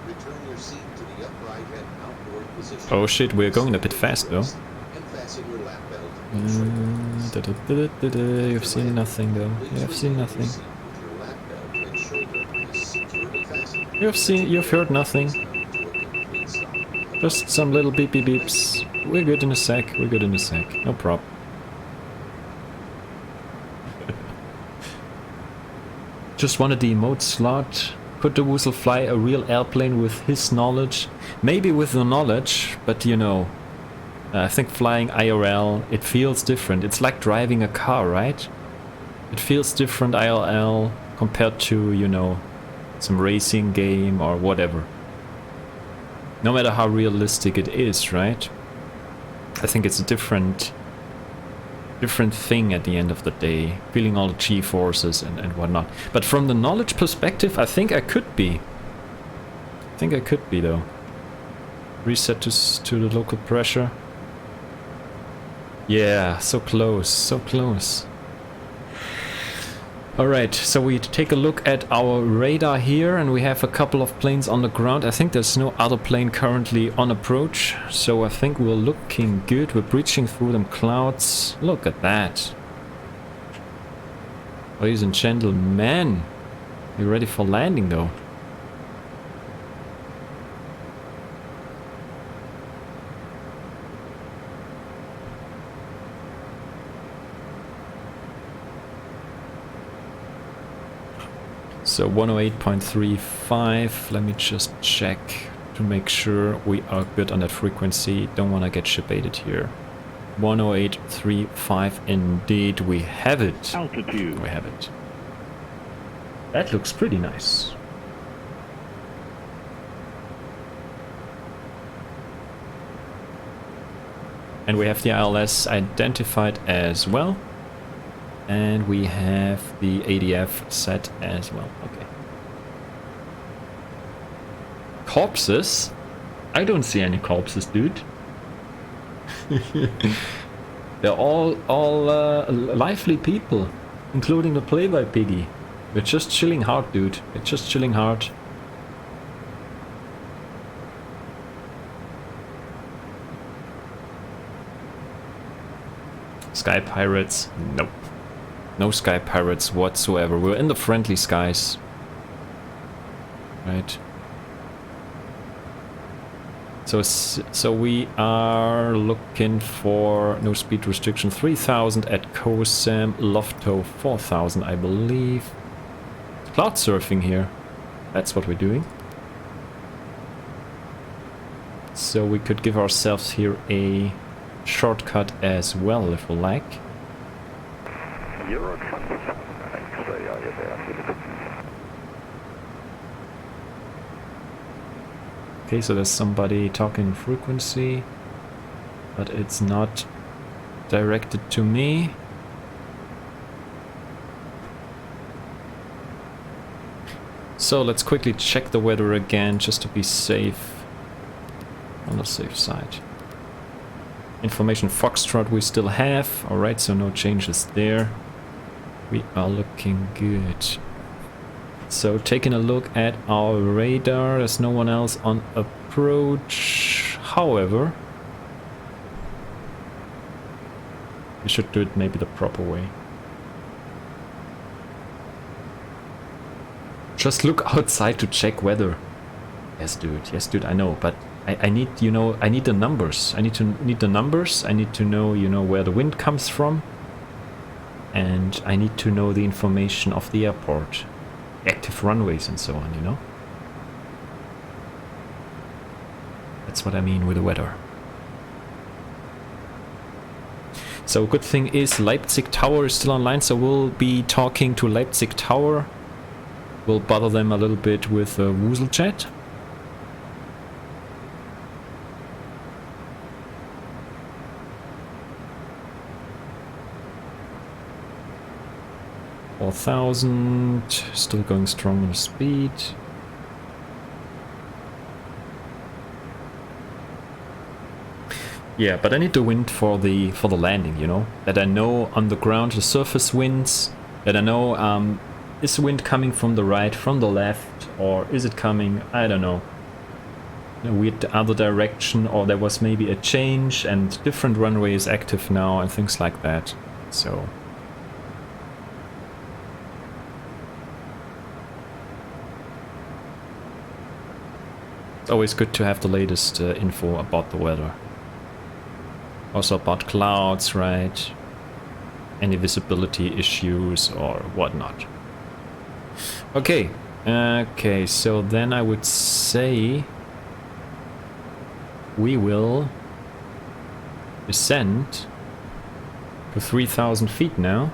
Return your seat to the upright and outboard position. Oh shit, we're going a bit fast though. And fasten your lap belt and shoulder. You've seen nothing though. You've seen nothing. With your lap belt and shoulder is securely fastened. You've heard nothing. Just some little beepy beeps. We're good in a sec. We're good in a sec. No prob. Just wanted the emote slot. Could the Woozle fly a real airplane with his knowledge? Maybe with the knowledge, but you know, I think flying IRL, it feels different. It's like driving a car, right? It feels different IRL compared to, you know, some racing game or whatever. No matter how realistic it is, right? I think it's a different thing at the end of the day, feeling all the G-forces and whatnot. But from the knowledge perspective, I think I could be. I think I could be though. Reset to the local pressure. Yeah, so close, so close. Alright, so we take a look at our radar here, and we have a couple of planes on the ground. I think there's no other plane currently on approach, so I think we're looking good. We're breaching through them clouds. Look at that. Ladies and gentlemen, you ready for landing though? So 108.35, let me just check to make sure we are good on that frequency. Don't want to get ship-baited here. 108.35 indeed, we have it. Altitude. We have it. That looks pretty nice. And we have the ILS identified as well. And we have the ADF set as well. Okay. Corpses? I don't see any corpses, dude. They're all lively people, including the Playboy Piggy. We're just chilling hard, dude. We're just chilling hard. Sky Pirates? Nope. No Sky Pirates whatsoever. We're in the friendly skies. Right. So we are looking for no speed restriction 3000 at COSAM, Lofto 4000 I believe. Cloud surfing here. That's what we're doing. So we could give ourselves here a shortcut as well if we like. Okay, so there's somebody talking frequency, but it's not directed to me. So let's quickly check the weather again just to be safe, on the safe side. Information Foxtrot we still have, alright, so no changes there. We are looking good. So taking a look at our radar, there's no one else on approach. However, we should do it maybe the proper way. Just look outside to check weather. Yes, dude, I know, but I need, you know, I need the numbers. I need the numbers. I need to know, you know, where the wind comes from. And I need to know the information of the airport. Active runways and so on, you know? That's what I mean with the weather. So good thing is Leipzig Tower is still online, so we'll be talking to Leipzig Tower. We'll bother them a little bit with WooselJet. Still going strong on speed. Yeah, but I need the wind for the landing, you know? That I know on the ground the surface winds, that I know is the wind coming from the right, from the left, or is it coming, I don't know. a weird other direction, or there was maybe a change and different runway is active now and things like that. So it's always good to have the latest info about the weather. Also about clouds, right? Any visibility issues or whatnot. Okay, okay, so then I would say we will descend to 3,000 feet now.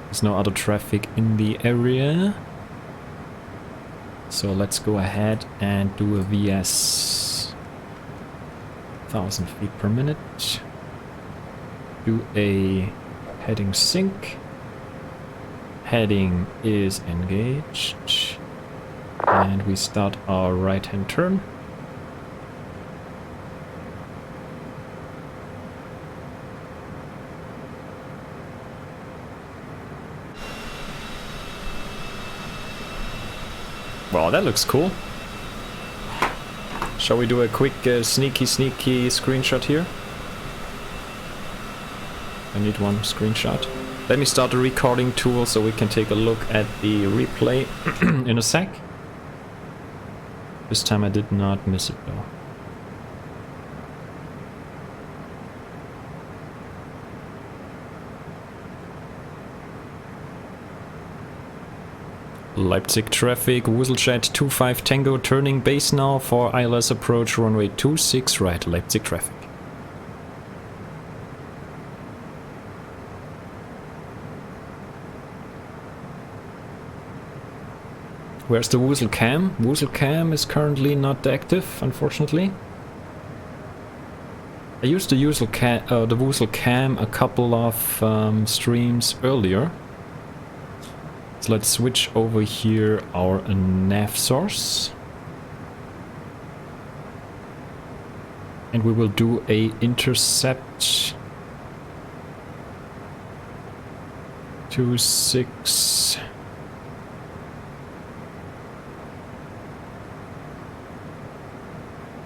There's no other traffic in the area. So let's go ahead and do a VS 1,000 feet per minute. Do a heading sync. Heading is engaged. And we start our right-hand turn. Wow, that looks cool. Shall we do a quick sneaky screenshot here? I need one screenshot. Let me start the recording tool so we can take a look at the replay in a sec. This time I did not miss it though. Leipzig traffic, WooselJet 25 Tango turning base now for ILS approach runway 26 right, Leipzig traffic. Where's the WooselCam? WooselCam is currently not active, unfortunately. I used the WooselCam a couple of streams earlier. So let's switch over here our nav source. And we will do a intercept 26.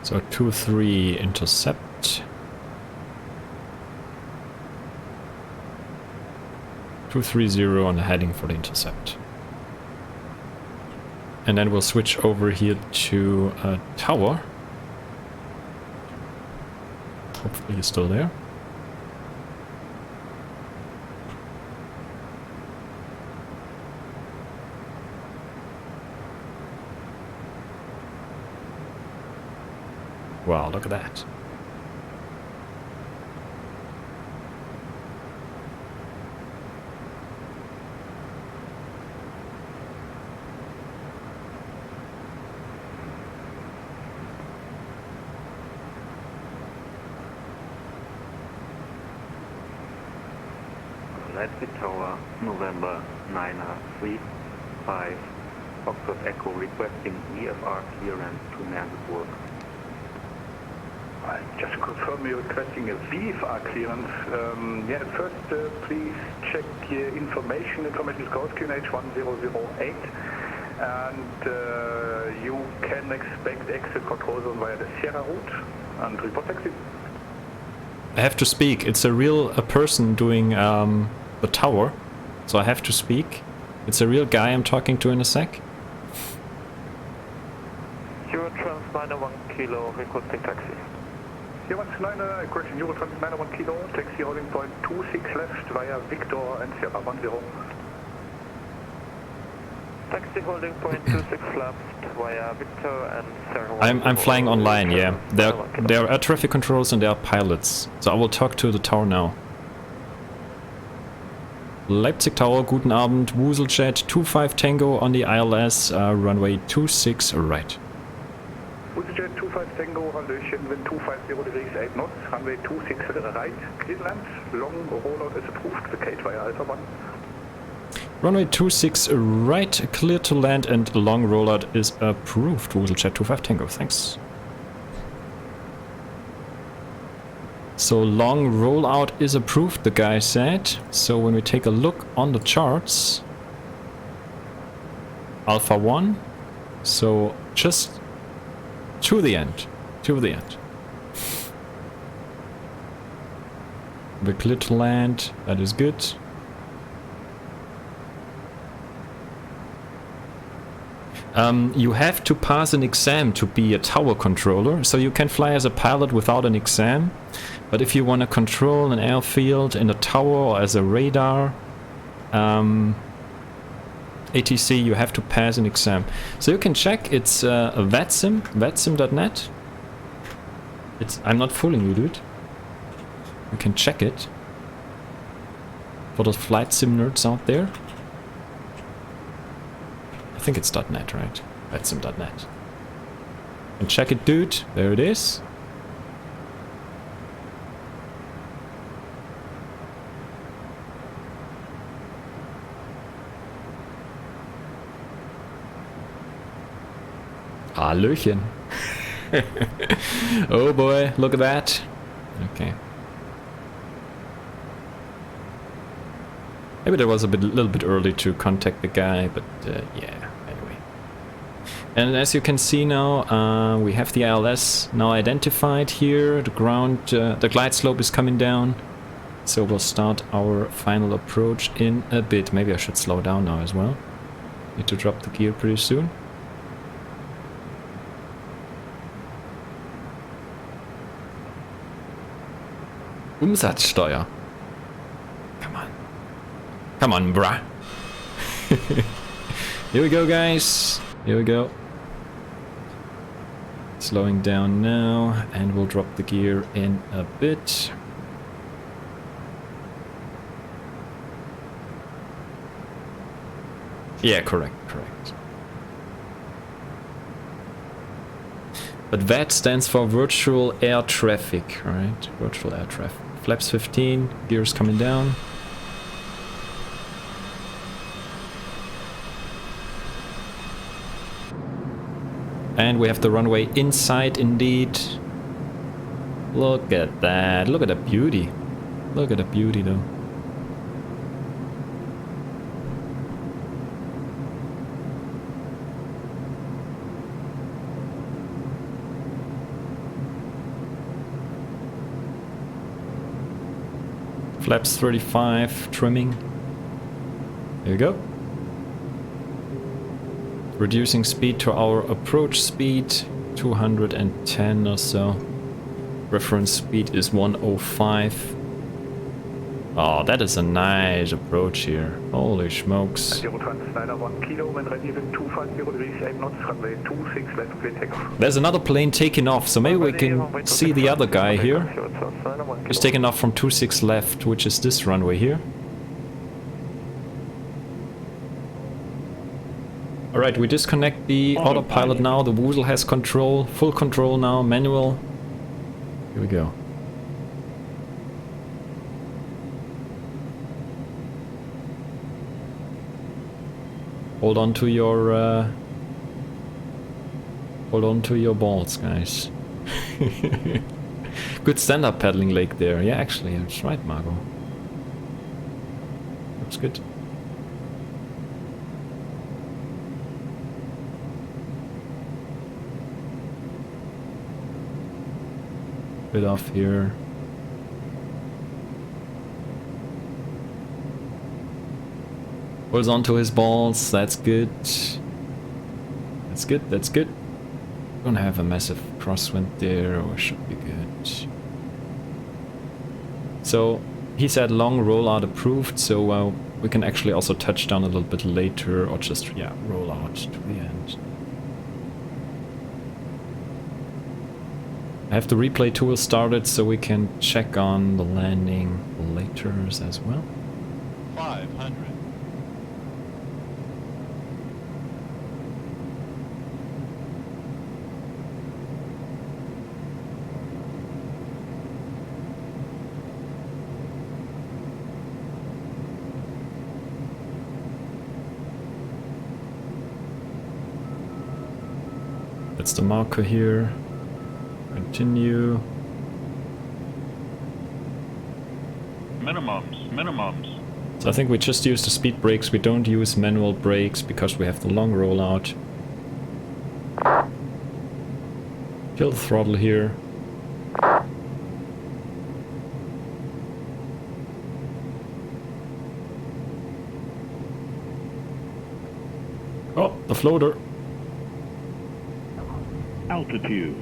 So 23 intercept. 230 on the heading for the intercept. And then we'll switch over here to a tower. Hopefully he's still there. Wow, look at that. Leipzig Tower, November 9335, Foxtrot Echo requesting EFR clearance to Merseburg. Just to confirm, you're requesting a VFR clearance. Yeah, first please check your information. Information is code QNH 1008. And you can expect exit control zone via the Sierra route and report taxi. I have to speak. It's a person doing the tower, so I have to speak. It's a real guy I'm talking to in a sec. Eurotrans 91 Kilo requesting taxi. Eurotrans question Eurotrans 91 Kilo, taxi holding point 26 left via Victor and Sierra 10. Taxi holding point 26 left via Victor and Sierra 10. I'm flying online, yeah. There are air traffic controls and there are pilots. So I will talk to the tower now. Leipzig Tower, guten Abend, WooselJet 25 Tango on the ILS, runway 26 right. WooselJet 25 Tango, Hallöchen, wind 250 degrees 8 knots, runway 26 right, Cleveland, long rollout is approved, vacate via Alpha 1. Runway 26 right, clear to land and long rollout is approved, WooselJet 25 Tango, thanks. So long rollout is approved, the guy said. So when we take a look on the charts, Alpha 1, so just To the end. To the end. We're clear to land. That is good. You have to pass an exam to be a tower controller, so you can fly as a pilot without an exam. But if you want to control an airfield in a tower or as a radar, ATC, you have to pass an exam. So you can check, it's a VATSIM, VATSIM.net. I'm not fooling you, dude. You can check it. For the flight sim nerds out there. I think it's .net, right? VATSIM.net. And check it, dude. There it is. Hallöchen. Oh boy, look at that. Okay. Maybe that was a little bit early to contact the guy, but yeah, anyway. And as you can see now, we have the ILS now identified here. The ground, the glide slope is coming down. So we'll start our final approach in a bit. Maybe I should slow down now as well. Need to drop the gear pretty soon. Umsatzsteuer. Come on. Come on, bruh. Here we go, guys. Here we go. Slowing down now, and we'll drop the gear in a bit. Yeah, correct. But VAT stands for Virtual Air Traffic, right? Virtual Air Traffic. Flaps 15, gears coming down. And we have the runway inside indeed. Look at that. Look at the beauty. Look at the beauty though. Flaps 35, trimming. There you go. Reducing speed to our approach speed, 210 or so. Reference speed is 105. Oh, that is a nice approach here. Holy smokes. There's another plane taking off, so maybe we can see the other guy here. He's taking off from 26 left, which is this runway here. Alright, we disconnect the autopilot now. The Woozle has control, full control now, manual. Here we go. Hold on to your balls, guys. Good stand-up paddling leg there. Yeah, actually, that's right, Margot. Looks good. Bit off here. Holds on to his balls, that's good. That's good, that's good. Don't have a massive crosswind there, or should be good. So, he said long rollout approved, so we can actually also touch down a little bit later, or just, yeah, roll out to the end. I have the replay tool started, so we can check on the landing later as well. 500. That's the marker here. Continue. Minimums. So I think we just use the speed brakes. We don't use manual brakes because we have the long rollout. Kill the throttle here. Oh, the floater. Altitude.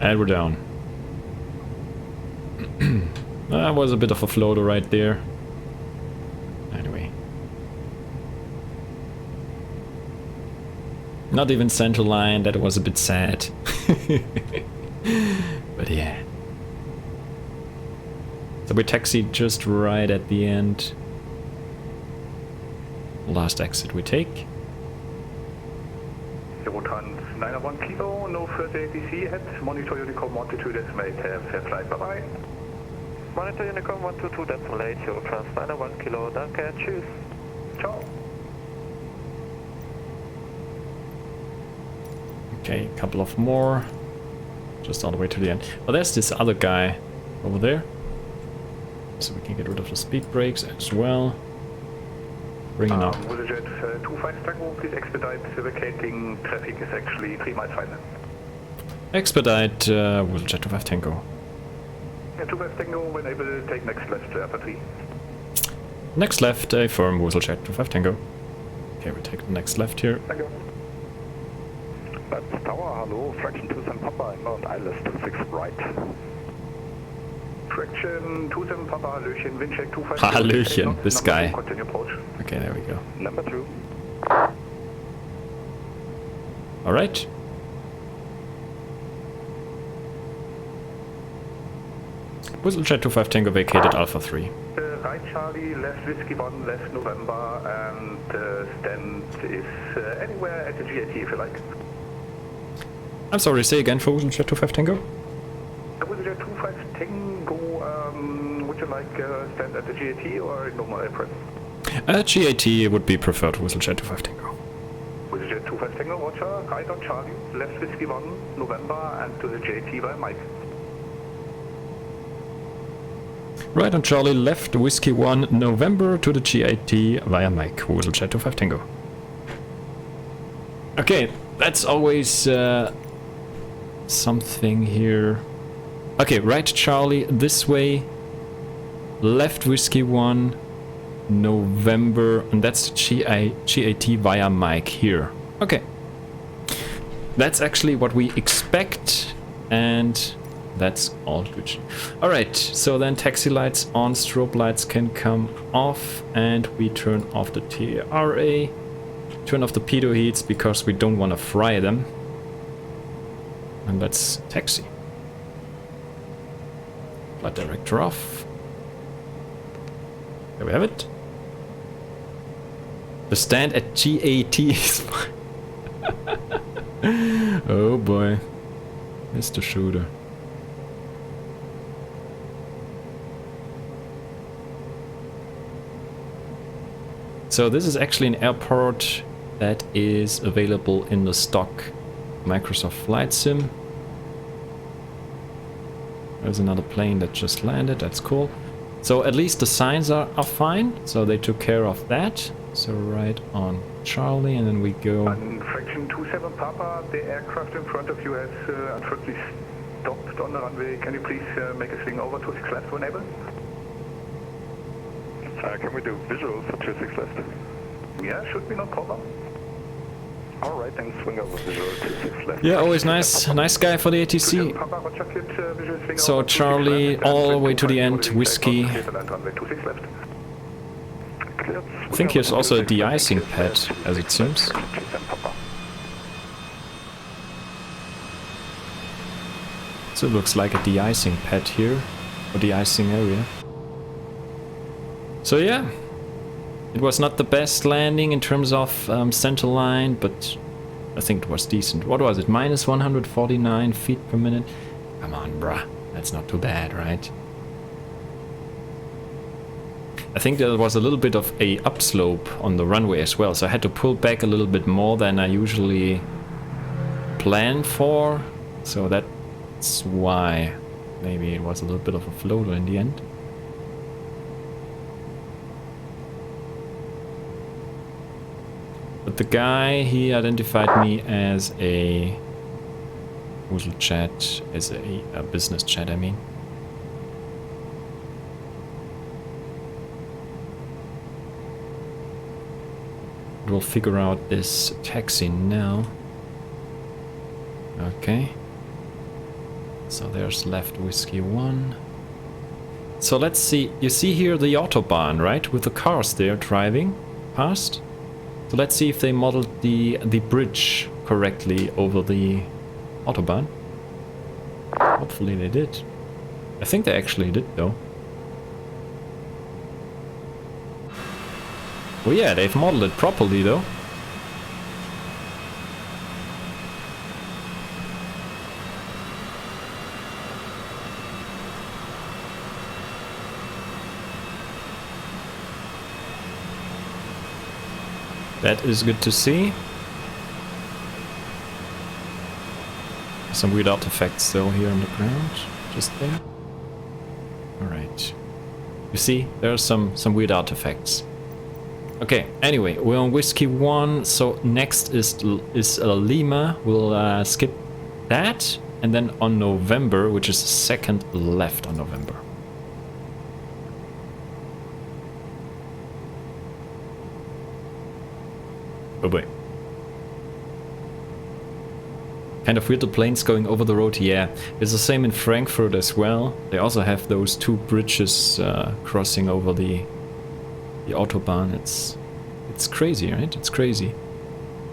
And we're down. That was a bit of a floater right there. Anyway. Not even center line, that was a bit sad. But yeah. So we taxied just right at the end. Last exit we take. 91 kilo, no further ATC ahead. Monitor Unicom 122.8, fair flight, bye bye. Monitor Unicom 122.8, Eurocross 91 kilo, danke, tschüss. Ciao. Okay, a couple of more. Just all the way to the end. Oh, there's this other guy over there. So we can get rid of the speed brakes as well. Bring it up. WooselJet 25 Tango, please expedite. Vacating traffic is actually 3 miles final. Expedite WooselJet 25 Tango. Yeah, 25 Tango, when able, take next left, Efr 3. Next left, a firm WooselJet 25 Tango. Okay, we take the next left here. Thank you. That's Tower, hello, fraction 27 Papa, inbound ILS 26 right. Fraction 27 Papa, Hallöchen, wind check 25. Hallöchen, this guy. Continue approach. Okay, there we go. Number 2. Alright. WooselJet 25 Tango vacated Alpha 3. Right Charlie, left Whiskey 1, left November, and stand is anywhere at the GAT if you like. I'm sorry, say again for WooselJet 25 Tango? WooselJet 25 Tango, would you like stand at the GAT or normal apron? GAT would be preferred, WooselJet 25 Tango. WooselJet 25 Tango, Roger, right on Charlie, left Whiskey 1, November, and to the GAT by Mike. Right on Charlie, left Whiskey 1, November to the GAT via Mike, WooselJet 25 Tango. Okay, that's always something here. Okay, right Charlie, this way, left Whiskey 1, November, and that's the GAT via Mike here. Okay. That's actually what we expect, and that's all good. Alright, so then taxi lights on, strobe lights can come off, and we turn off the TRA, turn off the pitot heats because we don't want to fry them. And let's taxi. Flight director off. There we have it. The stand at GAT is fine. Oh boy. Mr. Shooter. So this is actually an airport that is available in the stock Microsoft Flight Sim. There's another plane that just landed, that's cool. So at least the signs are fine, so they took care of that. So right on Charlie, and then we go... On fraction 27 Papa, the aircraft in front of you has unfortunately stopped on the runway. Can you please make a swing over 26 left when able? Can we do visuals for 26 left? Yeah, should be no problem. Alright, then swing over visual 26 left. Yeah, always nice. Nice guy for the ATC. So Charlie, all the way to the end, Whiskey. I think here's also a de-icing pad, as it seems. So it looks like a de-icing pad here, or de-icing area. So yeah, it was not the best landing in terms of center line, but I think it was decent. What was it? Minus 149 feet per minute? Come on, bruh. That's not too bad, right? I think there was a little bit of a upslope on the runway as well, so I had to pull back a little bit more than I usually plan for. So that's why maybe it was a little bit of a floater in the end. But the guy, he identified me as a WooselJet as a business jet, I mean. We'll figure out this taxi now. Okay. So there's left whiskey 1. So let's see. You see here the Autobahn, right? With the cars there driving past. So let's see if they modeled the bridge correctly over the Autobahn. Hopefully they did. I think they actually did though. Well, yeah, they've modeled it properly though. That is good to see. Some weird artifacts though here on the ground, just there. Alright. You see, there are some weird artifacts. Okay, anyway, we're on Whiskey 1, so next is Lima. We'll skip that, and then on November, which is the second left on November. Oh boy. Kind of weird, the planes going over the road. Yeah, it's the same in Frankfurt as well. They also have those two bridges crossing over the Autobahn. It's crazy, right? It's crazy.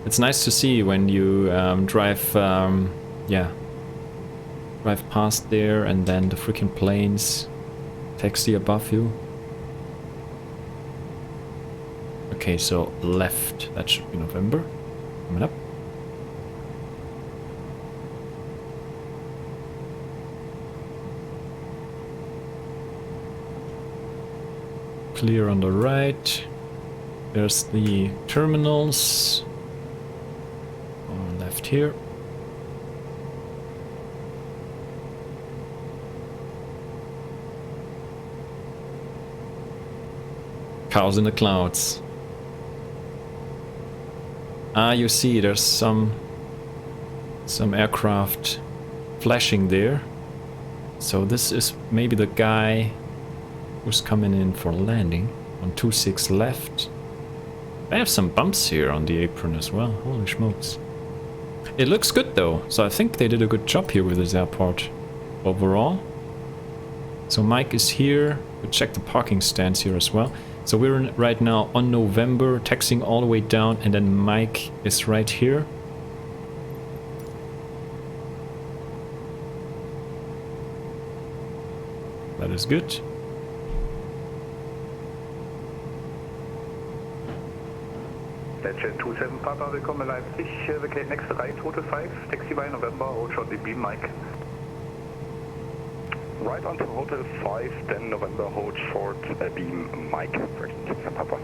It's nice to see when you drive past there, and then the freaking planes taxi above you. Okay, so left, that should be November. Coming up. Clear on the right. There's the terminals. On left here. Cows in the clouds. Ah, you see, there's some aircraft flashing there. So this is maybe the guy who's coming in for landing on 26 left. I have some bumps here on the apron as well. Holy smokes. It looks good though, so I think they did a good job here with this airport overall. So Mike is here. We'll check the parking stands here as well. So we're right now on November, taxiing all the way down, and then Mike is right here. That is good. Jet 27 Papa, willkommen in Leipzig. Vacate next right, Route 5, taxi by November, hold short beam, Mike. Right onto Hotel 5, then November, hold short beam, Mike, first, Papa.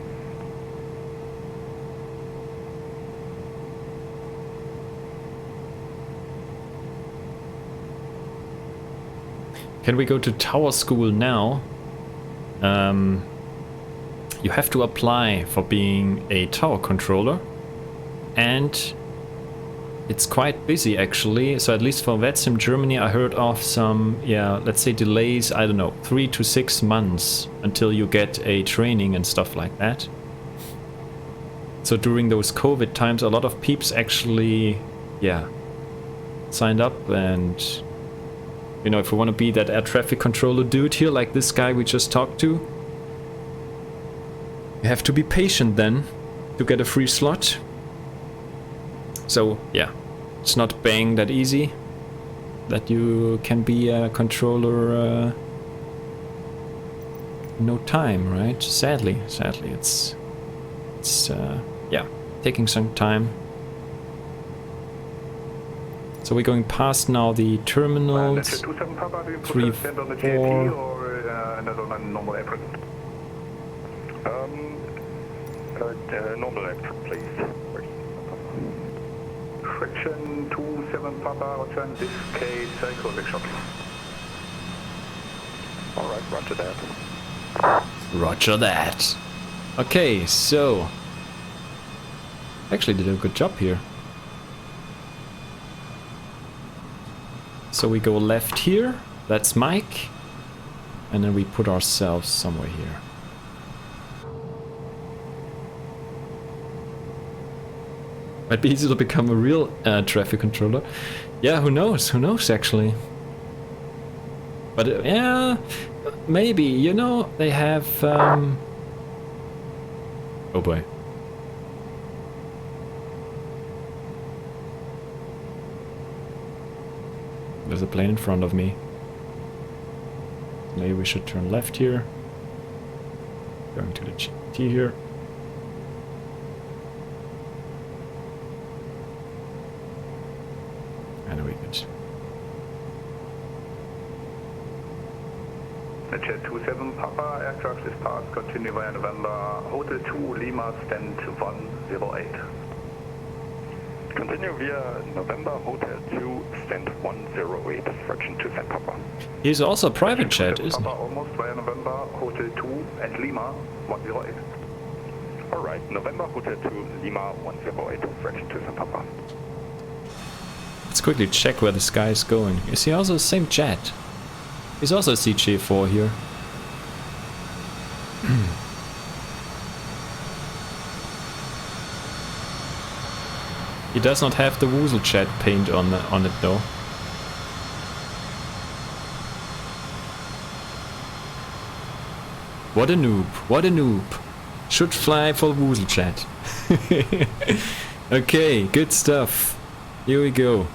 Can we go to Tower School now? You have to apply for being a tower controller, and it's quite busy actually. So at least for VATSIM Germany I heard of some, let's say delays, I don't know, 3 to 6 months until you get a training and stuff like that. So during those COVID times a lot of peeps actually, signed up, and you know, if you want to be that air traffic controller dude here like this guy we just talked to, you have to be patient then to get a free slot. So yeah, it's not bang that easy that you can be a controller in no time, right? Sadly it's taking some time. So we're going past now the terminals. 3, 4. Normal apron. Normal apron, please. Friction 27 Papa, return this case, codec shuttle. Alright, roger that. Roger that. Okay, so actually did a good job here. So we go left here, that's Mike, and then we put ourselves somewhere here. Might be easy to become a real traffic controller. Yeah, who knows actually. But yeah, maybe, you know, they have... Oh boy. There's a plane in front of me. Maybe we should turn left here. Going to the GT here. And we could. Jet 27 Papa, aircraft is passed, continue via November, Hotel 2, Lima, stand 108. Continue via November, Hotel 2, stand 108, fraction 2 San Papa. He's also a private jet, isn't he? Papa almost via November, Hotel 2 and Lima, 108. Alright, November, Hotel 2, Lima, 108, fraction 2 San Papa. Let's quickly check where this guy is going. Is he also the same jet? He's also a CJ4 here. He does not have the WooselJet paint on it though. What a noob, what a noob. Should fly for WooselJet. Okay, good stuff. Here we go.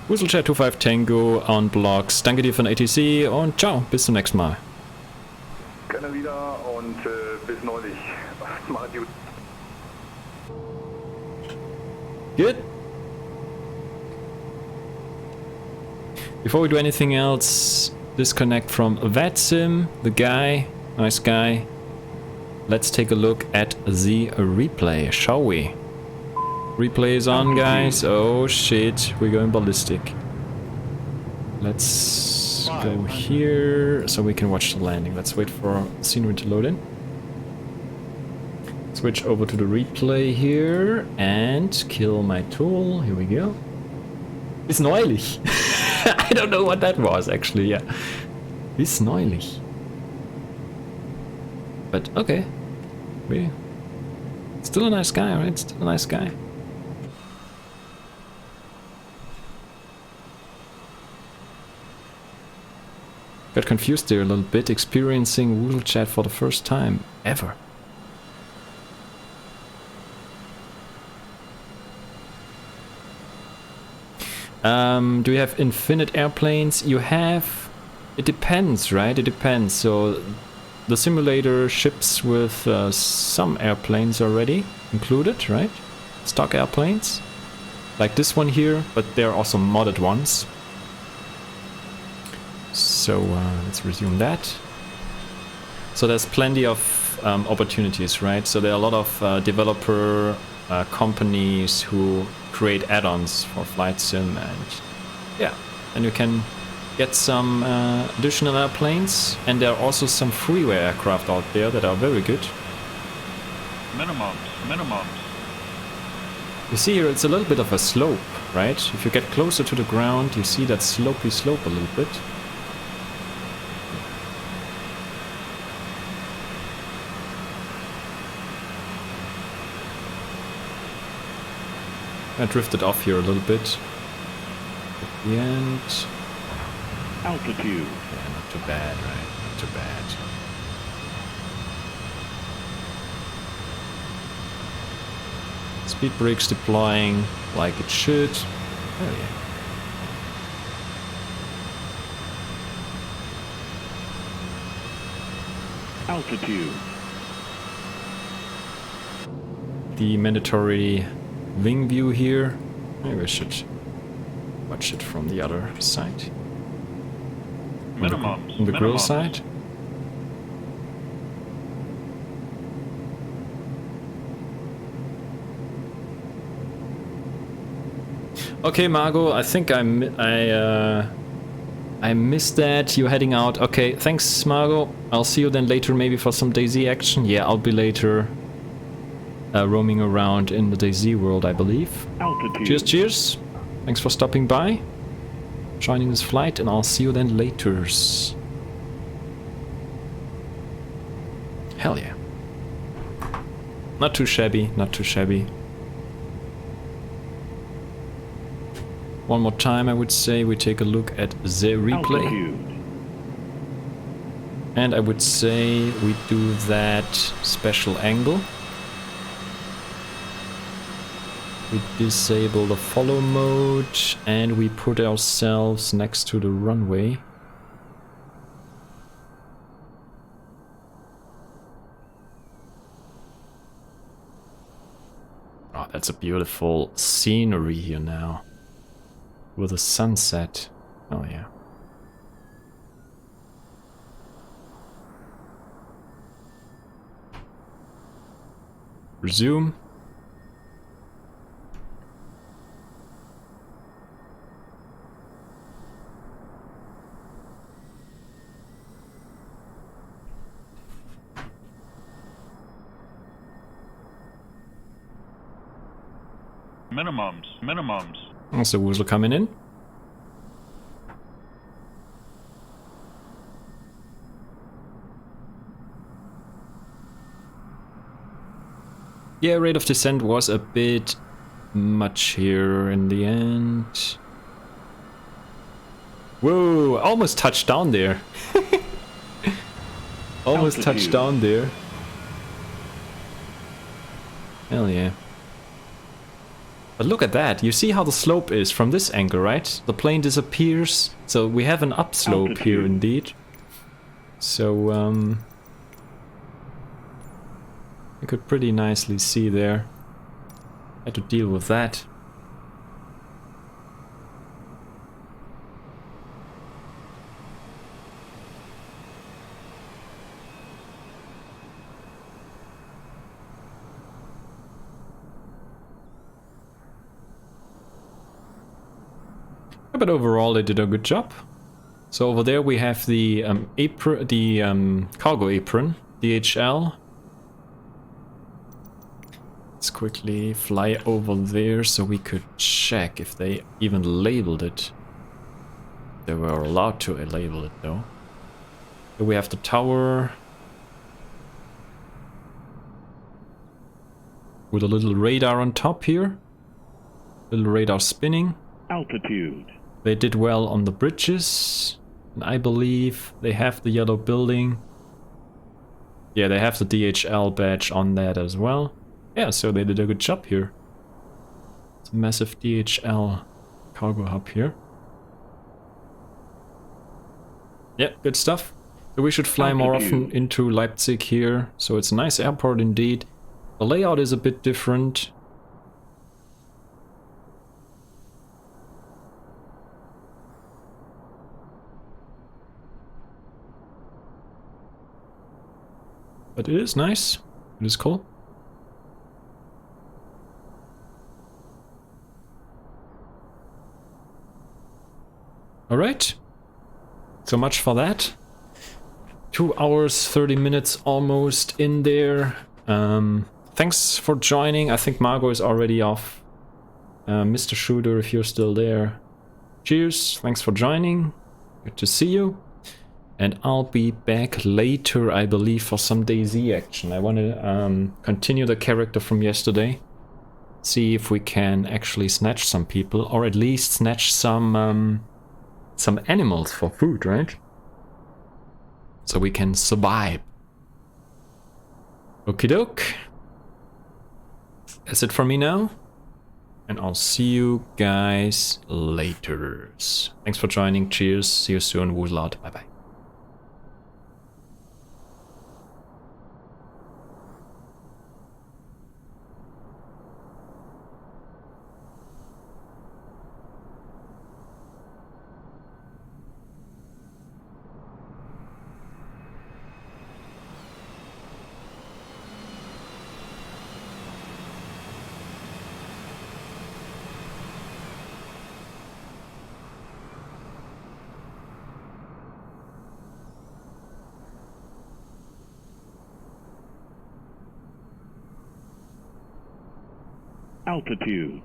WooselJet 25 Tango on Blocks. Danke dir von ATC und ciao, bis zum nächsten Mal. Gerne wieder und bis neulich. Mach gut. Good. Before we do anything else, disconnect from VATSIM, the guy, nice guy. Let's take a look at the replay, shall we? Replay is on, guys. Oh shit, we're going ballistic. Let's go here so we can watch the landing. Let's wait for scenery to load in. Switch over to the replay here and kill my tool. Here we go. Bis neulich. I don't know what that was actually, yeah. Bis neulich. But okay. Still a nice guy, right? Still a nice guy. Got confused there a little bit, experiencing WooselJet for the first time ever. Do you have infinite airplanes? You have... It depends, right? It depends. So the simulator ships with some airplanes already included, right? Stock airplanes. Like this one here, but there are also modded ones. So let's resume that. So there's plenty of opportunities, right? So there are a lot of developer companies who create add-ons for flight sim, and yeah, and you can get some additional airplanes, and there are also some freeware aircraft out there that are very good. Minimums. You see here it's a little bit of a slope, right? If you get closer to the ground, you see that slopey slope a little bit. I drifted off here a little bit. At the end. Altitude. Yeah, not too bad, right? Not too bad. Speed brakes deploying like it should. Oh yeah. Altitude. The mandatory wing view here. Maybe I should watch it from the other side. Minimums. On the grill side. Okay, Margot, I think I missed that. You're heading out. Okay, thanks, Margot. I'll see you then later, maybe for some DayZ action. Yeah, I'll be later. roaming around in the DayZ world, I believe. Altitude. Cheers, cheers. Thanks for stopping by, joining this flight, and I'll see you then later. Hell yeah. Not too shabby, not too shabby. One more time, I would say we take a look at the replay. Altitude. And I would say we do that special angle. We disable the follow mode and we put ourselves next to the runway. Oh, that's a beautiful scenery here now. With a sunset. Oh yeah. Resume. Minimums. That's the Woozle coming in. Yeah, rate of descent was a bit much here in the end. Whoa, almost touched down there. Almost touched down there. Hell yeah. But look at that, you see how the slope is from this angle, right? The plane disappears, so we have an upslope here indeed. So, you could pretty nicely see there. Had to deal with that. But overall, they did a good job. So over there we have the apron, the cargo apron, DHL. Let's quickly fly over there so we could check if they even labeled it. They were allowed to label it though. Here we have the tower with a little radar on top here. Little radar spinning. Altitude. They did well on the bridges. And I believe they have the yellow building. Yeah, they have the DHL badge on that as well. Yeah, so they did a good job here. It's a massive DHL cargo hub here. Yeah, good stuff. So we should fly more often into Leipzig here. So it's a nice airport indeed. The layout is a bit different. But it is nice. It is cool. Alright. So much for that. 2 hours, 30 minutes almost in there. Thanks for joining. I think Margot is already off. Mr. Shooter, if you're still there. Cheers. Thanks for joining. Good to see you. And I'll be back later, I believe, for some DayZ action. I want to continue the character from yesterday. See if we can actually snatch some people, or at least snatch some animals for food, right? So we can survive. Okie doke. That's it for me now. And I'll see you guys later. Thanks for joining. Cheers. See you soon. Woozle out. Bye bye. altitude.